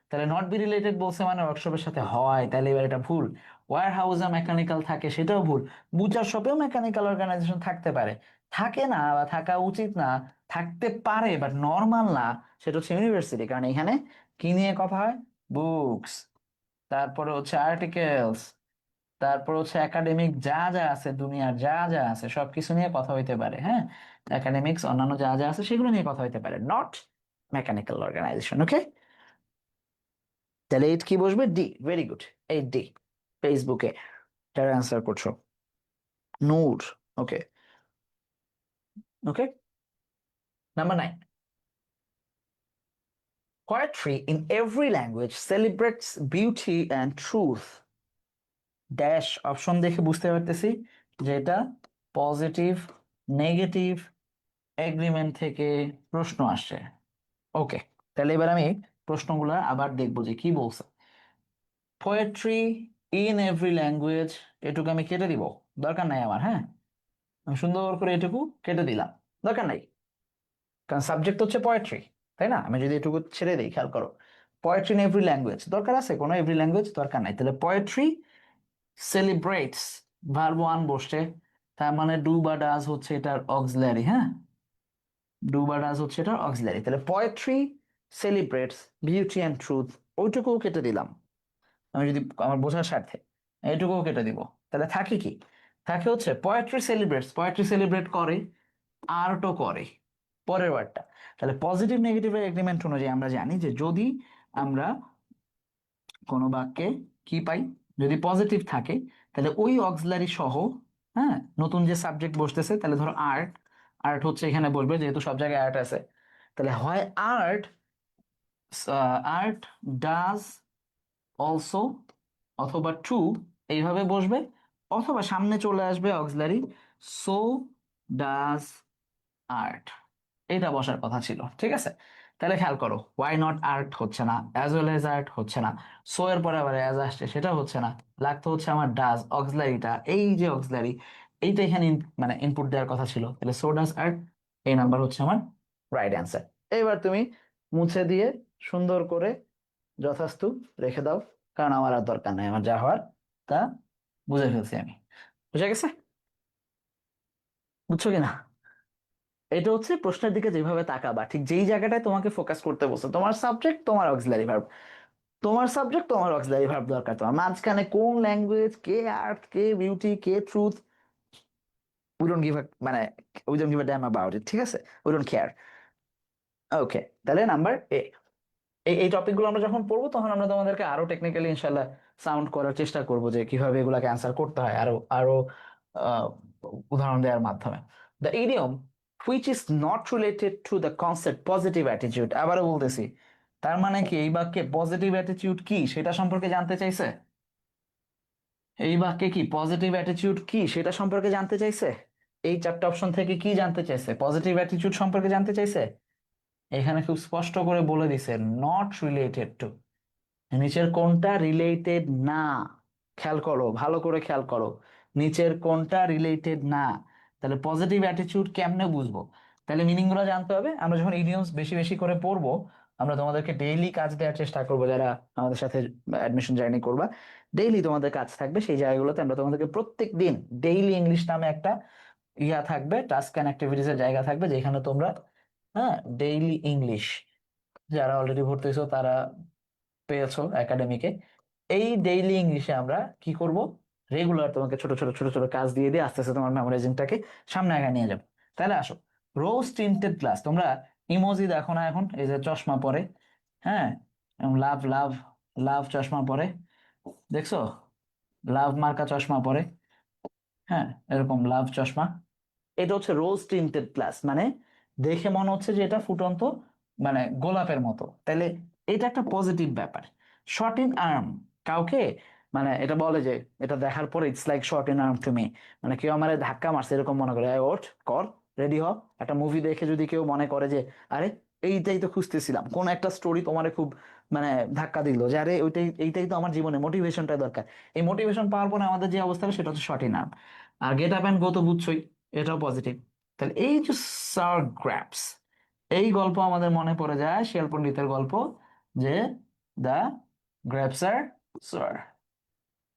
তাহলে নট বি রিলেটেড বলছে মানে ওয়ার্কশপের সাথে হয়, তাহলে এবার এটা ভুল। ওয়্যার হাউসে মেকানিক্যাল থাকে, সেটাও ভুল। বুচার শপেও মেকানিক্যাল অর্গানাইজেশন থাকতে পারে, থাকে না বা থাকা উচিত না, থাকতে পারে বাট নর্মাল না, সেটা হচ্ছে ইউনিভার্সিটি, কারণ এখানে কি নিয়ে কথা হয়, বুকস, তারপরে হচ্ছে আর্টিকেলস, তারপর হচ্ছে একাডেমিক যা যা আছে, দুনিয়ার যা যা আছে সবকিছু নিয়ে কথা হইতে পারে, হ্যাঁ, একাডেমিক্স অন্যান্য যা যা আছে সেগুলো নিয়ে কথা হইতে পারে, নট মেকানিক্যাল অর্গানাইজেশন। ওকে, তাহলে এইট কি বসবে, ডি, ভেরি গুড, 8D। ফেসবুকে যারা অ্যান্সার করছো, Noor, okay, okay. Number 9, poetry in every language celebrates beauty and truth, dash option দেখে বুঝতে পারতেছি যে এটা পজিটিভ নেগেটিভ এগ্রিমেন্ট থেকে প্রশ্ন আসছে। ওকে, তাহলে এবার আমি প্রশ্নগুলো আবার দেখবো যে কি বলছে। পোয়েট্রি ইন এভরি ল্যাঙ্গুয়েজ, এটুকু আমি কেটে দিব, দরকার নাই আমার, হ্যাঁ, আমি সুন্দর করে এটুকু কেটে দিলাম, দরকার নাই, কারণ সাবজেক্ট হচ্ছে পোয়েট্রি, তাই না? আমি যদি এটুকু ছেড়ে দিই, খেয়াল করো, পোয়েট্রি ইন এভরি ল্যাঙ্গুয়েজ দরকার আছে, কোনো এভরি ল্যাঙ্গুয়েজ দরকার নাই, তাহলে পোয়েট্রি সেলিব্রেটস, ভার্ব ওয়ান বসছে, তার মানে ডু বা ডাজ হচ্ছে এটার অক্সিলারি, হ্যাঁ, ডু বা ডাজ হচ্ছে এটার অক্সিলারি, তাহলে poetry celebrates beauty and truth, ওইটুকুও কেটে দিলাম, আমি যদি আমার বোঝার স্বার্থে এইটুকুও কেটে দিব। তাহলে থাকে কি, থাকে হচ্ছে পোয়েট্রি সেলিব্রেটস, পোয়েট্রি সেলিব্রেট করে, আর্টও করে, পরের ওয়ার্ডটা। তাহলে পজিটিভ নেগেটিভের এগ্রিমেন্ট অনুযায়ী আমরা জানি যে যদি আমরা কোনো বাক্যে কি পাই, যদি পজিটিভ থাকে তাহলে ওই অক্সিলারি সহ, হ্যাঁ, নতুন যে সাবজেক্ট বসতেছে, তাহলে ধরো আর্ট, আর্ট হচ্ছে এখানে বসবে যেহেতু সব জায়গায় আর্ট আছে, তাহলে হয় আর্ট, আর্ট ডাজ অলসো, অথবা টু, এইভাবে বসবে, অথবা সামনে চলে আসবে অক্সিলারি সো ডাজ আর্ট, এটা বসার কথা ছিল, ঠিক আছে? তাহলে খেয়াল করো, ওয়াই নট আর্ট হচ্ছে না, অ্যাজ ওয়েল এজ আর্ট হচ্ছে না, সো এর পরে আবার অ্যাজ আসছে সেটা হচ্ছে না, লাগতো হচ্ছে আমার ডাজ অক্সিলারিটা, এই যে অক্সিলারি, এইটা এখানে মানে ইনপুট দেওয়ার কথা ছিল, তাহলে সো ডাজ আর্ট, এই নাম্বার হচ্ছে আমার রাইট অ্যান্সার। এবার তুমি মুছে দিয়ে সুন্দর করে যথাস্তু রেখে দাও, কারণ আমার আর দরকার নাই, আমার যা হওয়ার তা বুঝে ফেলছি আমি। বুঝে গেছে? বুঝছো কিনা? এটা হচ্ছে প্রশ্নের দিকে যেভাবে তাকাবা, ঠিক যেই জায়গাটায় তোমাকে ফোকাস করতে বলছে, তোমার সাবজেক্ট তোমার অক্সিলারি ভার্ব, তোমার সাবজেক্ট তোমার অক্সিলারি ভার্ব দরকার, তোমার মাঝখানে কোন ল্যাঙ্গুয়েজ, কে আর্ট, কে বিউটি, কে truth, we don't give a, মানে we don't give a damn about it, ঠিক আছে? We don't care. ওকে, তাহলে নাম্বার এ। এই এই টপিকগুলো আমরা যখন পড়বো তখন আমরা তোমাদেরকে আরো টেকনিক্যালি ইনশাল্লাহ সাউন্ড করার চেষ্টা করব, যে কিভাবে এগুলাকে অ্যান্সার করতে হয় আরো আরো আহ, উদাহরণ দেওয়ার মাধ্যমে। The idiom which is not related to the concept positive attitude, আবারও বলতেছি, তার মানে কি এই বাক্যে পজিটিভ অ্যাটিটিউড কি সেটা সম্পর্কে জানতে চাইছে? এই বাক্যে কি পজিটিভ অ্যাটিটিউড কি সেটা সম্পর্কে জানতে চাইছে? এই চারটা অপশন থেকে কি জানতে চাইছে? পজিটিভ অ্যাটিটিউড সম্পর্কে জানতে চাইছে। এখানে খুব স্পষ্ট করে বলে দিছে নট রিলেটেড টু, নিচের কোনটা রিলেটেড না, খেয়াল করো, ভালো করে খেয়াল করো, নিচের কোনটা রিলেটেড না। তাহলে পজিটিভ অ্যাটিটিউড কেমনে বুঝবো? তাহলে মিনিং গুলো জানতে হবে। আমরা যখন ইডিয়মস বেশি বেশি করে পড়বো, আমরা তোমাদেরকে ডেইলি কাজ দেওয়ার চেষ্টা করবো, যারা আমাদের সাথে অ্যাডমিশন জার্নি করবা, ডেইলি তোমাদের কাজ থাকবে সেই জায়গাগুলোতে, আমরা তোমাদেরকে প্রত্যেক দিন ডেইলি ইংলিশ নামে একটা ইয়া থাকবে, টাস্ক অ্যান্ড অ্যাক্টিভিটিস এর জায়গা থাকবে, যেখানে তোমরা, হ্যাঁ, ডেইলি ইংলিশ, যারা অলরেডি ভর্তি হয়েছো তারা পেয়েছো একাডেমিকে, এই ডেইলি ইংলিশে আমরা কি করব, রেগুলার তোমাকে ছোট ছোট ছোট ছোট কাজ দিয়ে দিয়ে আস্তে আস্তে তোমার মেমোরাইজিংটাকে সামনে আগে নিয়ে যাবো। তাহলে আসো, রোজ টিন্টেড গ্লাস, তোমরা ইমোজি দেখো না এখন, এই যে চশমা পরে, হ্যাঁ, লাভ লাভ, লাভ চশমা পরে, দেখছো? লাভ মার্কা চশমা পরে, হ্যাঁ, এরকম লাভ চশমা, এটা হচ্ছে রোজ টিন্টেড গ্লাস, মানে দেখে মনে হচ্ছে যে এটা ফুটন্ত, মানে গোলাপের মতো, তাহলে এটা একটা পজিটিভ ব্যাপার। শর্ট ইন আর্ম, কাউকে, মানে এটা বলে যে এটা দেখার পরে it's like short in arm to me, মানে কেউ আমার ধাক্কা মারছে এরকম মনে করে, ওঠ কর, রেডি হ। একটা মুভি দেখে যদি কেউ মনে করে যে আরে এইটাই তো খুঁজতেছিলাম, কোন একটা স্টোরি তোমারে খুব মানে ধাক্কা দিল, যে আরে ওইটাই, এইটাই তো আমার জীবনে মোটিভেশনটা দরকার, এই মোটিভেশন পাওয়ার পরে আমাদের যে অবস্থা হবে সেটা হচ্ছে শর্ট ইন আর্ম। আর গেট আপ অ্যান্ড গো তো বুঝছোই, এটাও পজিটিভ। তাহলে এই যে সার গ্র্যাপস, এই গল্প আমাদের মনে পড়ে যায় শিয়াল পণ্ডিতের গল্প, যে দা গ্র্যাপস আর সার,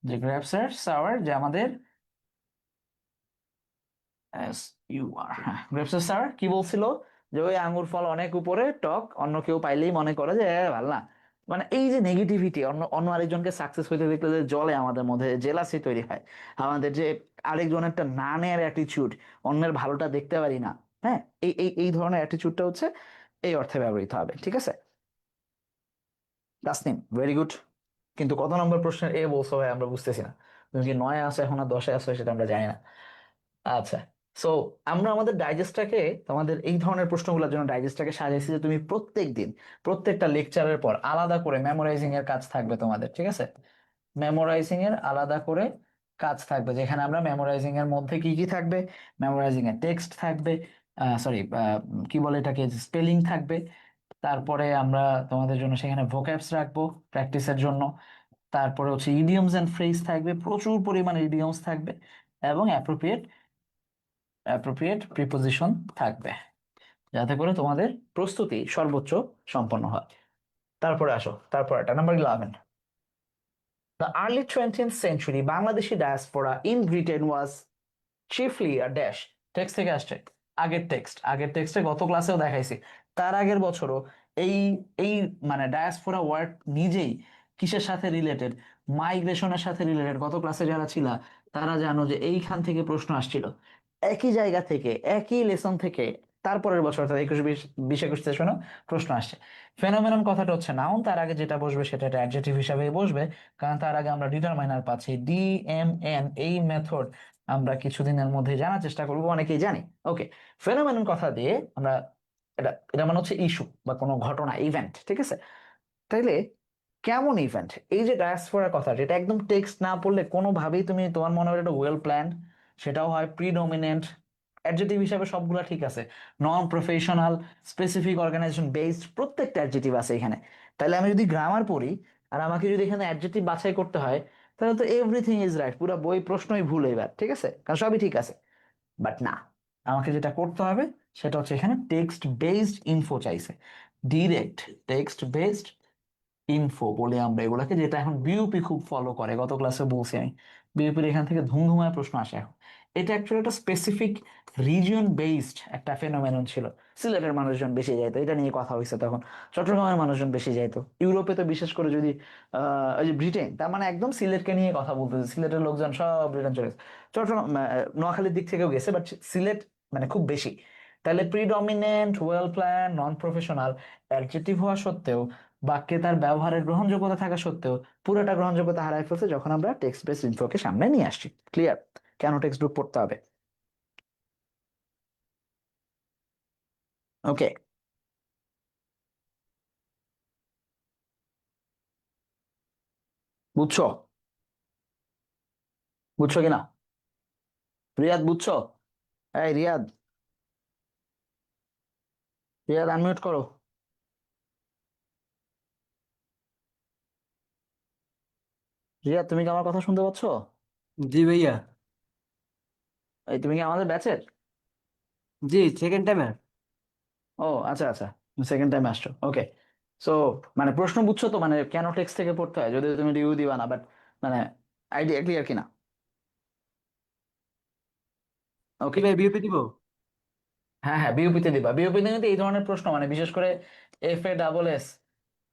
যে গ্র্যাপস আর সাওয়ার, যে আমাদের এস ইউ আর, হ্যাঁ, গ্রেপস আর সাওয়ার কি বলছিল, যে ওই আঙ্গুর ফল অনেক উপরে টক, অন্য কেউ পাইলেই মনে করে যে ভাল না, মানে এই যে নেগেটিভিটি, অন্য অন্য আরেকজনকে সাকসেস হইতে দেখলে যে জলে আমাদের মধ্যে জেলাসি তৈরি হয়, আমাদের যে আরেকজনের একটা না নেয়ার অ্যাটিচিউড, অন্যের ভালোটা দেখতে পারি না, হ্যাঁ, এই এই এই ধরনের অ্যাটিচিউডটা হচ্ছে এই অর্থে ব্যবহৃত হবে, ঠিক আছে? Tasnim, very good. কিন্তু কত নম্বর প্রশ্নের এ বলছো ভাই, আমরা বুঝতেছি না, তুমি কি 9-এ আছো এখন, আর 10-এ আছো সেটা আমরা জানি না। আচ্ছা, সো আমরা আমাদের ডাইজেস্টটাকে, তোমাদের এই ধরনের প্রশ্নগুলোর জন্য ডাইজেস্টটাকে সাজাইছি যে তুমি প্রত্যেক দিন, প্রত্যেকটা লেকচারের পর আলাদা করে মেমোরাইজিং এর কাজ থাকবে তোমাদের, ঠিক আছে? মেমোরাইজিং এর আলাদা করে কাজ থাকবে, যেখানে আমরা মেমোরাইজিং এর মধ্যে কি কি থাকবে, মেমোরাইজিং এর টেক্সট থাকবে, সরি, কি বলে এটাকে, স্পেলিং থাকবে, তারপরে আমরা তোমাদের জন্য সেখানে ভোক্যাবস রাখবো প্র্যাকটিসের জন্য, তারপরে হচ্ছে ইডিয়মস এন্ড ফ্রেজ থাকবে, প্রচুর পরিমাণে ইডিয়মস থাকবে, এবং অ্যাপ্রোপ্রিয়েট অ্যাপ্রোপ্রিয়েট প্রিপোজিশন থাকবে, যাতে করে তোমাদের প্রস্তুতি সর্বোচ্চ সম্পন্ন হয়। তারপরে আসো, তারপর এটা number 11, the early 20th century Bangladeshi diaspora in Britain was chiefly a dash, text থেকে আসছে, আগের টেক্সট, আগের টেক্সটে গত ক্লাসেও দেখাইছি, তার আগের বছরও এই এই মানে ডায়াসপোরা ওয়ার্ড নিজেই কিসের সাথে রিলেটেড, মাইগ্রেশনের সাথে রিলেটেড, গত ক্লাসে যারা ছিল তারা জানো যে এইখান থেকে প্রশ্ন আসছিল, একই জায়গা থেকে, একই লেসন থেকে, তারপরের বছর অর্থাৎ 21-22 সেশনও প্রশ্ন আসছে। ফেনোমেনন কথাটা হচ্ছে নাউন, তার আগে যেটা বসবে সেটা একটা অ্যাডজেক্টিভ হিসাবে বসবে, কারণ তার আগে আমরা ডিটারমাইনার পাচ্ছি, DMN, এই মেথড আমরা কিছুদিনের মধ্যে জানার চেষ্টা করবো, অনেকেই জানি। ওকে, ফেনোমেনন কথা দিয়ে আমরা এটা এটা মানে হচ্ছে ইস্যু বা কোনো ঘটনা, ইভেন্ট, ঠিক আছে? তাইলে কেমন ইভেন্ট? এই যে ডায়াসপোরার কথা, যেটা একদম টেক্সট না পড়লে কোনোভাবেই তুমি তোমার মনে হয় এটা ওয়েল প্ল্যান্ড, সেটাও হয় প্রিডমিনেন্ট, অ্যাডজেক্টিভ হিসাবে সবগুলা ঠিক আছে, non professional, specific, organization based, প্রত্যেকটা অ্যাডজেক্টিভ আছে এখানে। তাহলে আমি যদি গ্রামার পড়ি আর আমাকে যদি এখানে অ্যাডজেক্টিভ বাছাই করতে হয়, তাহলে তো এভরিথিং ইজ রাইট, পুরো বই প্রশ্নই ভুল এবার, ঠিক আছে, কারণ সবই ঠিক আছে। বাট না, আমাকে যেটা করতে হবে সেটা হচ্ছে এখানে টেক্সট বেসড ইনফো চাইছে, ডিরেক্ট টেক্সট বেসড ইনফো বলি আমরা এগুলাকে, যেটা এখন বিউপি খুব ফলো করে, গত ক্লাসে বলছি আমি। বিউপির এখান থেকে ধুমধুমায় প্রশ্ন আসে এখন। এটা অ্যাকচুয়ালি একটা স্পেসিফিক রিজিয়ন বেসড একটা ফেনোমেনন ছিল। সিলেটের মানুষজন বেশি যাইতো, এটা নিয়ে কথা হয়েছে তখন। চট্টগ্রামের মানুষজন বেশি যাইতো, ইউরোপে তো বিশেষ করে যদি ওই যে ব্রিটেন, তার মানে একদম সিলেটকে নিয়ে কথা বলতেছে, সিলেটের লোকজন সব ব্রিটেন চলে গেছে। চট্টগ্রাম নোয়াখালীর দিক থেকেও গেছে, বাট সিলেট মানে খুব বেশি। তাহলে predominant, well plan, non professional adjective হওয়া সত্ত্বেও, বাক্যে তার ব্যবহারের গ্রহণযোগ্যতা থাকা সত্ত্বেও পুরোটা গ্রহণযোগ্যতা হারায় ফেলছে যখন আমরা টেক্সট বেস ইনফোকে সামনে নিয়ে আসছি। ক্লিয়ার? কেন টেক্সট বুক পড়তে হবে? ওকে, বুঝছো? বুঝছো কিনা? রিয়াদ বুঝছো? এই রিয়াদ, রিয়াদ আনমিউট করো। রিয়াদ, তুমি কি আমার কথা শুনতে পাচ্ছো? জি ভাইয়া। এই তুমি কি আমাদের ব্যাচের? জি, সেকেন্ড টাইম। ও আচ্ছা আচ্ছা, সেকেন্ড টাইম আসছো, ওকে। সো মানে প্রশ্ন বুঝছো তো, মানে কেন টেক্সট থেকে পড়তে হয়, যদি তুমি রিভিউ দিবা না, বাট মানে আইডিয়া ক্লিয়ার কিনা? কি ওকে, ভাই, বিউপি দিব? হ্যাঁ হ্যাঁ, বিউপিতে দিবা। বিউপিতে কিন্তু এই ধরনের প্রশ্ন মানে বিশেষ করে FA, AA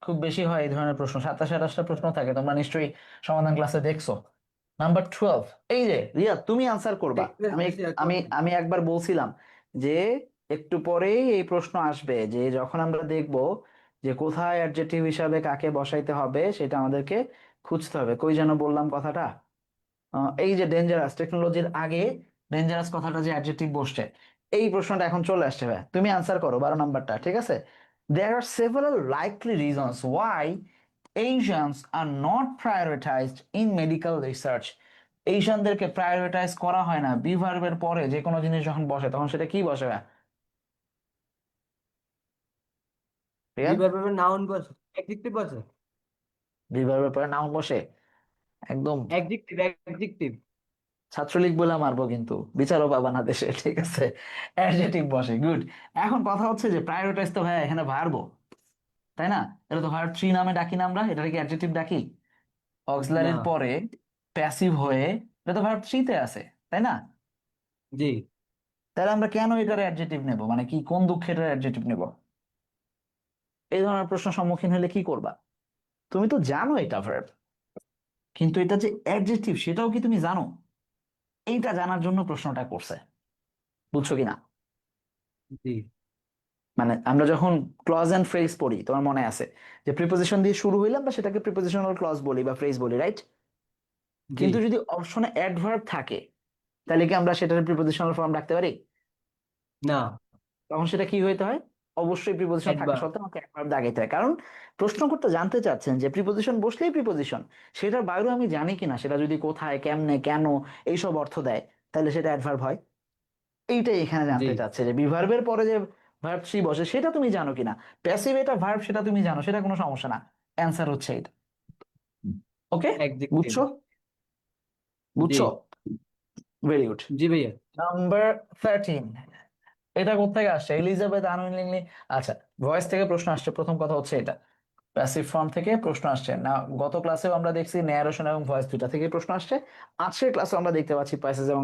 খুব বেশি হয় এই ধরনের প্রশ্ন, 27-28টা প্রশ্ন থাকে, তোমরা নিশ্চয়ই সমাধান ক্লাসে দেখছো। নাম্বার 12, এই যে রিয়া, তুমি আনসার করবা। আমি দেখছি আর আমি করছি। আমি একবার বলছিলাম যে একটু পরেই এই প্রশ্ন আসবে, যে যখন আমরা দেখব যে কোথায় অ্যাডজেক্টিভ হিসাবে কাকে বসাইতে হবে সেটা আমাদেরকে খুঁজতে হবে। কই যেন বললাম কথাটা, এই যে ডেঞ্জারাস, টেকনোলজির আগে ডেঞ্জারাস কথাটা যে অ্যাডজেক্টিভ বসছে, এই প্রশ্নটা এখন চলে আসছে। ভাই তুমি আনসার করো 12 নাম্বারটা, ঠিক আছে? There are several likely reasons why Asians are not prioritized in medical research. এশিয়ানদেরকে প্রায়োরিটাইজ করা হয় না বিভার্বের পরে যে কোনো জিনিস যখন বসে, তখন সেটা কি বসে ভাই? রিয়াদ, বিবার ভাবে নাউন বসে, অ্যাডজেক্টিভ বসে। বিভার্বের পরে নাউন বসে, একদম অ্যাডজেক্টিভ, অ্যাডজেক্টিভ। ছাত্রলীগ বলে মারবো কিন্তু, বিচারও পাবা না দেশে, ঠিক আছে? অ্যাডজেক্টিভ বসে, গুড। এখন কথা হচ্ছে যে প্রায়োরিটাইজ তো ভাই এখানে ভার্বো, তাই না? এটা তো ভার্ব থ্রি নামে ডাকি না আমরা, এটা কি অ্যাডজেক্টিভ ডাকি? না। অক্সিলারির পরে প্যাসিভ হয়ে, এটা তো ভার্ব থ্রিতে আছে, তাই না? জি। তাহলে আমরা কেন এটার অ্যাডজেক্টিভ নেব, মানে কি, কোন দুঃখে এটার অ্যাডজেক্টিভ নেব? এই ধরনের প্রশ্ন সম্মুখীন হলে কি করবা? তুমি তো জানো এটা ভার্ব, কিন্তু এটা যে অ্যাডজেক্টিভ সেটাও কি তুমি জানো? এইটা জানার জন্য প্রশ্নটা করছে, বুঝছো কিনা? জি। মানে আমরা যখন ক্লজ এন্ড ফ্রেজ পড়ি, তোমার মনে আছে যে প্রিপোজিশন দিয়ে শুরু হইলাম বা সেটাকে প্রিপোজিশনাল ক্লজ বলি বা ফ্রেজ বলি, রাইট? জি। কিন্তু যদি অপশনে অ্যাডভার্ব থাকে, তাহলে কি আমরা সেটার প্রিপোজিশনাল ফর্ম রাখতে পারি? না। তখন সেটা কি হইতে হয়? অবশ্যই প্রিপোজিশন থাকা একবার। সত্ত্বেও আমাকে অ্যাডভার্ব দাগাইতে হয়, কারণ প্রশ্নকর্তা জানতে চাচ্ছেন যে প্রিপোজিশন বসলেই প্রিপোজিশন, সেটার বাইরেও আমি জানি কিনা, সেটা যদি কোথায়, কেমনে, কেন, এইসব অর্থ দেয়, তাহলে সেটা অ্যাডভার্ব হয়। এইটাই এখানে জি। জানতে চাচ্ছে, যে বিভার্বের পরে যে ভার্ব থ্রি বসে সেটা তুমি জানো কিনা। প্যাসিভ এটা ভার্ব, সেটা তুমি জানো, সেটা কোনো সমস্যা না। অ্যান্সার হচ্ছে এটা। ওকে, অ্যাডজেক্টিভ। বুঝছো? জি। বুঝছো? Very good. জি ভাইয়া। নাম্বার 13, এটা কোত্থেকে আসছে? Elizabeth unwillingly. আচ্ছা, ভয়েস থেকে প্রশ্ন আসছে, প্রথম কথা হচ্ছে এটা প্যাসিভ ফর্ম থেকে প্রশ্ন আসছে না। গত ক্লাসেও আমরা দেখছি ন্যারেশন এবং ভয়েস দুইটা থেকে প্রশ্ন আসছে। আজকের ক্লাসে আমরা দেখতে পাচ্ছি প্যাসেজ এবং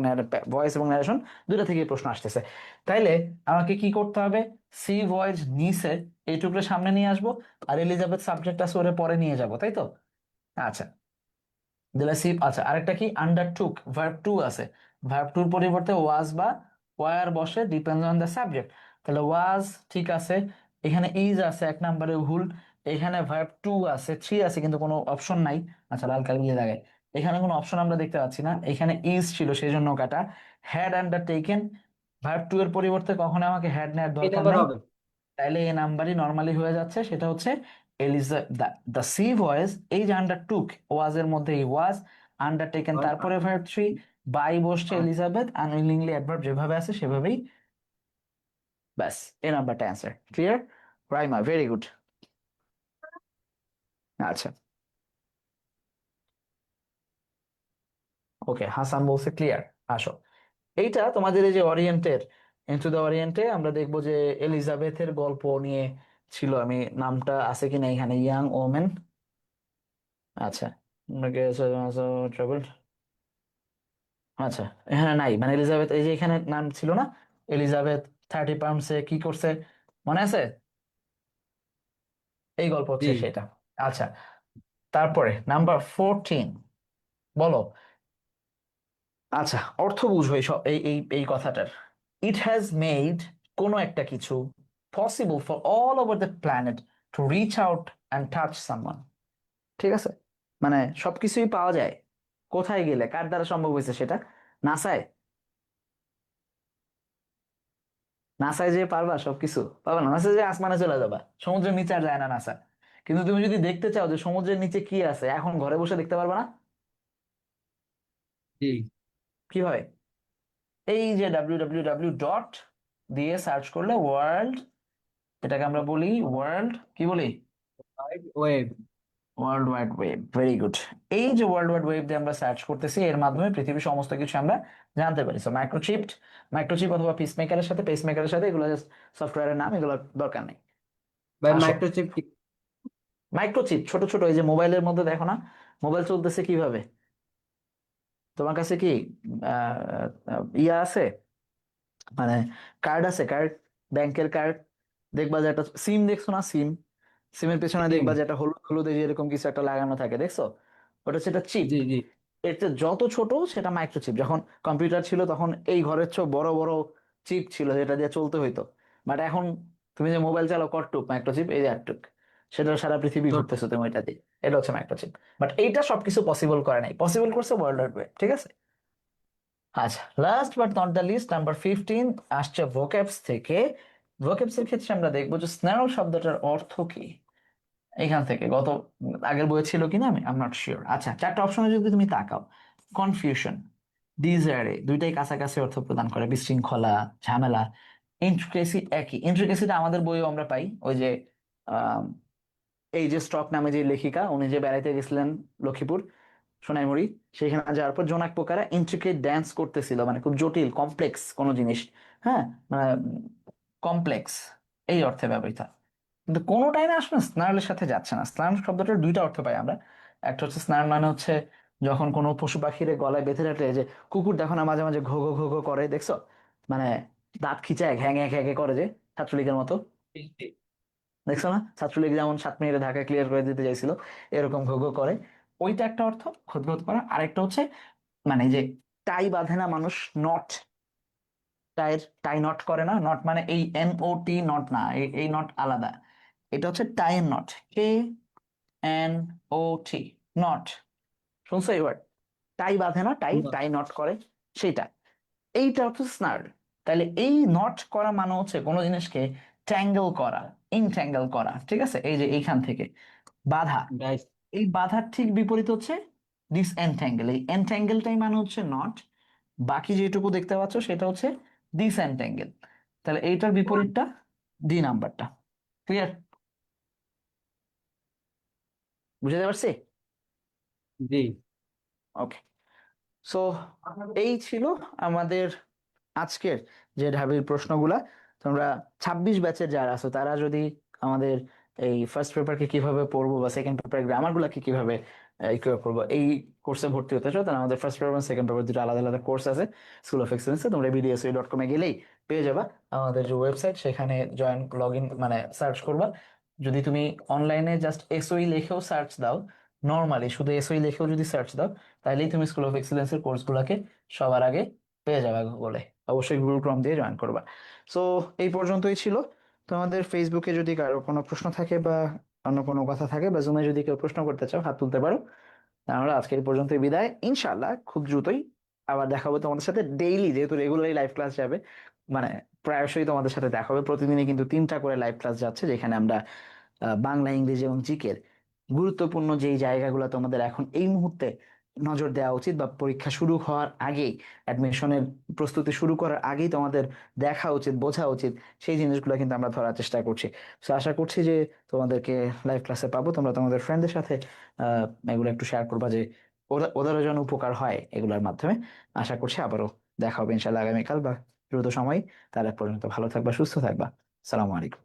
ভয়েস এবং ন্যারেশন দুইটা থেকে প্রশ্ন আসতেছে। তাইলে আমাকে কি করতে হবে? সি ভয়েস নিচে এইটুকুর সামনে নিয়ে আসবো, আর এলিজাবেথ সাবজেক্ট আছে ওরে পরে নিয়ে যাব, তাই তো? আচ্ছা, দিলে সি। আচ্ছা, আরেকটা কি, আন্ডারটুক ভার্ব টু আছে, ভার্ব টুর পরিবর্তে ওয়াজ বা ওয়ার বসে, ডিপেন্ডস অন দ্য সাবজেক্ট। তাহলে ওয়াজ ঠিক আছে, এখানে ইজ আছে, এক নম্বরে ভুল। এখানে ভার্ব টু আছে, থ্রি আছে কিন্তু কোনো অপশন নাই। আচ্ছা, লাল কালি দিয়ে দেখায়, এখানে কোনো অপশন আমরা দেখতে পাচ্ছি না, এখানে ইজ ছিল সেই জন্য কাটা। হ্যাড আন্ডারটেকেন, ভার্ব টু এর পরিবর্তে কখনো আমাকে হ্যাড নেওয়ার এই দরকার নাম্বার নাই, হবে। তাইলে এই নাম্বারই নর্মালি হয়ে যাচ্ছে, সেটা হচ্ছে এলিজা। দ্য সি ভয়েস, এই যে আন্ডারটুক ওয়াজ এর মধ্যে এই ওয়াজ, আন্ডারটেকেন তারপরে ভার্ব থ্রি, বাই বসছে এলিজাবেথ, আনউইলিংলি অ্যাডভার্ব যেভাবে আছে সেভাবেই, ব্যাস এই নাম্বারটা answer. Clear? Raima, very good. আচ্ছা, ওকে, হাসান বলছে ক্লিয়ার। আসো, এইটা তোমাদের এই যে ওরিয়েন্টের, ইনটু দ্য ওরিয়েন্টে আমরা দেখবো যে এলিজাবেথের গল্প নিয়ে ছিল, আমি নামটা আছে কিনা এখানে, ইয়াং ওমেন। আচ্ছা, ট্রাভেল, আচ্ছা এখানে নাই, মানে এলিজাবেথ এই যে এখানে নাম ছিল না, এলিজাবেথ 30 পাউন্ডসে কি করছে, মনে আছে? এই গল্প জি। হচ্ছে সেটা। আচ্ছা, তারপরে নাম্বার 14, বলো। আচ্ছা, অর্থ বুঝো এই সব, এই কথাটার। ইট হ্যাজ মেড, কোনো একটা কিছু, possible for all over the planet to reach out and touch someone. ঠিক আছে, মানে সবকিছুই পাওয়া যায়, কোথায় গেলে কার দ্বারা সম্ভব হয়েছে সেটা? নাসায়। নাসায় যে পারবা সবকিছু? পারবা না, নাসায় যে আসমানে চলে যাবা, সমুদ্রের নিচে আর যায় না নাসা। কিন্তু তুমি যদি দেখতে চাও যে সমুদ্রের নিচে কি আছে, এখন ঘরে বসে দেখতে পারবা না। জি। কিভাবে? এই যে www ডট দিয়ে সার্চ করলে ওয়ার্ল্ড, এটাকে আমরা বলি ওয়ার্ল্ড, কি বলি? Web. World wide web, very good. এই যে ওয়ার্ল্ড ওয়াইড ওয়েব দিয়ে আমরা সার্চ করতেছি, এর মাধ্যমে পৃথিবীর সমস্ত কিছু আমরা জানতে পারি। সো মাইক্রোচিপ, মাইক্রোচিপ অথবা পিসমেকারের সাথে, পেসমেকারের সাথে, এগুলো জাস্ট সফটওয়্যারের নাম, এগুলো দরকার নেই। ভাই আসো, মাইক্রোচিপ কি? মাইক্রোচিপ ছোট ছোট, এই যে মোবাইলের মধ্যে দেখো না, মোবাইল চলতেছে কিভাবে? তোমার কাছে কি ইয়া আছে, মানে কার্ড আছে, কার্ড, ব্যাংকের কার্ড, দেখবা যে একটা সিম, দেখছো না সিম? সিমের পেছনে সিম। দেখবা যে একটা হলুদ হলুদ এই যে এরকম কিছু একটা লাগানো থাকে, দেখছো? ওটা হচ্ছে একটা চিপ। জি জি। এটা যত ছোট সেটা মাইক্রোচিপ। যখন কম্পিউটার ছিল তখন এই ঘরের চেয়ে বড় বড় চিপ ছিল যেটা দিয়ে চলতে হইতো, বাট এখন তুমি যে মোবাইল চালাও কটটুক মাইক্রোচিপ, এই যে একটুক, সেটা সারা পৃথিবী ছোট। ঘুরতেছো তুমি এটা দিয়ে, এটা হচ্ছে মাইক্রোচিপ। বাট এইটা সবকিছু পসিবল করে নাই, পসিবল করছে ওয়ার্ল্ড ওয়াইড ওয়েব। ঠিক আছে, আচ্ছা, last but not the least, number 15 আসছে ভোক্যাবস থেকে। ভোক্যাবস এর ক্ষেত্রে আমরা দেখবো যে স্ন্যারল শব্দটার অর্থ কি। এখান থেকে গত আগের বইয়ে ছিল কিনা আমি নট শিওর। আচ্ছা, চারটা অপশনে যদি তুমি তাকাও, কনফিউশন, ডিজায়ারে, দুইটাই কাছাকাছি অর্থ প্রদান করে, বিশৃঙ্খলা, ঝামেলা। ইন্ট্রিকেসি একই, ইন্ট্রিকেসিটা আমাদের বইও আমরা পাই, ওই যে আহ এই যে স্টক নামে যে লেখিকা, উনি যে বেড়াইতে গেছিলেন লক্ষ্মীপুর, সোনাইমুড়ি, সেখানে যাওয়ার পর জোনাক পোকারা ইন্ট্রিকেট ড্যান্স করতেছিল, মানে খুব জটিল কমপ্লেক্স কোনো জিনিস, হ্যাঁ, মানে কমপ্লেক্স, এই অর্থে ব্যবহৃত হয়। কিন্তু কোনোটাই না আসলে স্নার্লের সাথে যাচ্ছে না। স্নান শব্দটার দুইটা অর্থ পাই আমরা। একটা হচ্ছে স্নান মানে হচ্ছে যখন কোনো পশু পাখির গলায় বেঁধে রাখলে, যে কুকুর দেখো না মাঝে মাঝে ঘো ঘো ঘো ঘো করে, দেখছো? মানে দাঁত খিচায় ঘ্যাং ঘ্যাং ঘ্যাং করে, যে ছাত্রলীগের মতো, দেখছো না? ছাত্রলীগ যেমন 7 মিনিটে ঢাকা ক্লিয়ার করে দিতে চাইছিল, এরকম ঘো ঘো করে, ওইটা একটা অর্থ, খোদগোদ করা। আরেকটা হচ্ছে মানে যে টাই বাঁধে না মানুষ, নট, টাইয়ের টাই নট করে না, নট মানে এই NOT নট না, এই নট আলাদা, এটা হচ্ছে টাই নট, KNOT, নট, শুনছো এবার? টাই বাঁধে না, টাই না। টাই নট করে, সেটা, এইটা হচ্ছে স্নার্ড। তাহলে এই নট করা মানে হচ্ছে কোনো জিনিসকে ট্যাঙ্গেল করা, ইনট্যাঙ্গেল করা, ঠিক আছে? এই যে এইখান থেকে বাধা, গাইস। এই বাধার ঠিক বিপরীত হচ্ছে ডিসএনট্যাঙ্গেল। এই এনট্যাঙ্গেলটাই মানে হচ্ছে নট, বাকি যেটুকু দেখতে পাচ্ছ সেটা হচ্ছে ডিসএনট্যাঙ্গেল। তাহলে এইটার বিপরীতটা ডি নাম্বারটা। ক্লিয়ার? বুঝতে পারছি? জি। ওকে, সো এই ছিল আমাদের আজকের যে ঢাবির প্রশ্নগুলা। তোমরা 26 ব্যাচের যারা আছো, তারা যদি আমাদের এই ফার্স্ট পেপারকে কিভাবে পড়বো বা সেকেন্ড পেপার গ্রামার গুলাকে কিভাবে কিভাবে পড়বো, এই কোর্সে ভর্তি হতে চাও, তাহলে আমাদের ফার্স্ট পেপার সেকেন্ড পেপার দুটো আলাদা আলাদা কোর্স আছে স্কুল অফ এক্সেলেন্সে, তোমরা bdsui.com এ গেলেই পেয়ে যাবা আমাদের যে ওয়েবসাইট, সেখানে জয়েন, লগ ইন, মানে সার্চ করবা। যদি তুমি অনলাইনে জাস্ট এসওই লিখেও সার্চ দাও, নর্মালি শুধু এসওই লিখেও যদি সার্চ দাও, তাহলেই তুমি স্কুল অফ এক্সেলেন্সের কোর্সগুলোকে সবার আগে পেয়ে যাবে গুগলে। অবশ্যই গুগল ক্রোম দিয়ে জয়েন করবা। সো এই পর্যন্তই ছিল। তোমাদের ফেসবুকে যদি কারো কোনো প্রশ্ন থাকে বা অন্য কোনো কথা থাকে, বা জুমে যদি কেউ প্রশ্ন করতে চাও, হাত তুলতে পারো। আমরা আজকে এই পর্যন্তই বিদায়, ইনশাল্লাহ খুব দ্রুতই আবার দেখা হবে তোমাদের সাথে ডেইলি, যেহেতু রেগুলারই লাইভ ক্লাস যাবে, মানে প্রায়শই তোমাদের সাথে দেখা হবে। প্রতিদিনই কিন্তু 3টা করে লাইভ ক্লাস যাচ্ছে, যেখানে আমরা বাংলা, ইংরেজি এবং জিকের গুরুত্বপূর্ণ যেই জায়গাগুলো তোমাদের এখন এই মুহূর্তে নজর দেওয়া উচিত, বা পরীক্ষা শুরু হওয়ার আগেই, অ্যাডমিশনের প্রস্তুতি শুরু করার আগেই তোমাদের দেখা উচিত, বোঝা উচিত, সেই জিনিসগুলো কিন্তু আমরা ধরার চেষ্টা করছি। তো আশা করছি যে তোমাদেরকে লাইভ ক্লাসে পাবো, তোমরা তোমাদের ফ্রেন্ডদের সাথে এগুলো একটু শেয়ার করবা, যে ওদেরও যেন উপকার হয় এগুলোর মাধ্যমে। আশা করছি আবারও দেখা হবে ইনশাল্লাহ আগামীকাল বা দ্রুত সময়। তার এক পর্যন্ত ভালো থাকবা, সুস্থ থাকবা। সালামু আলাইকুম।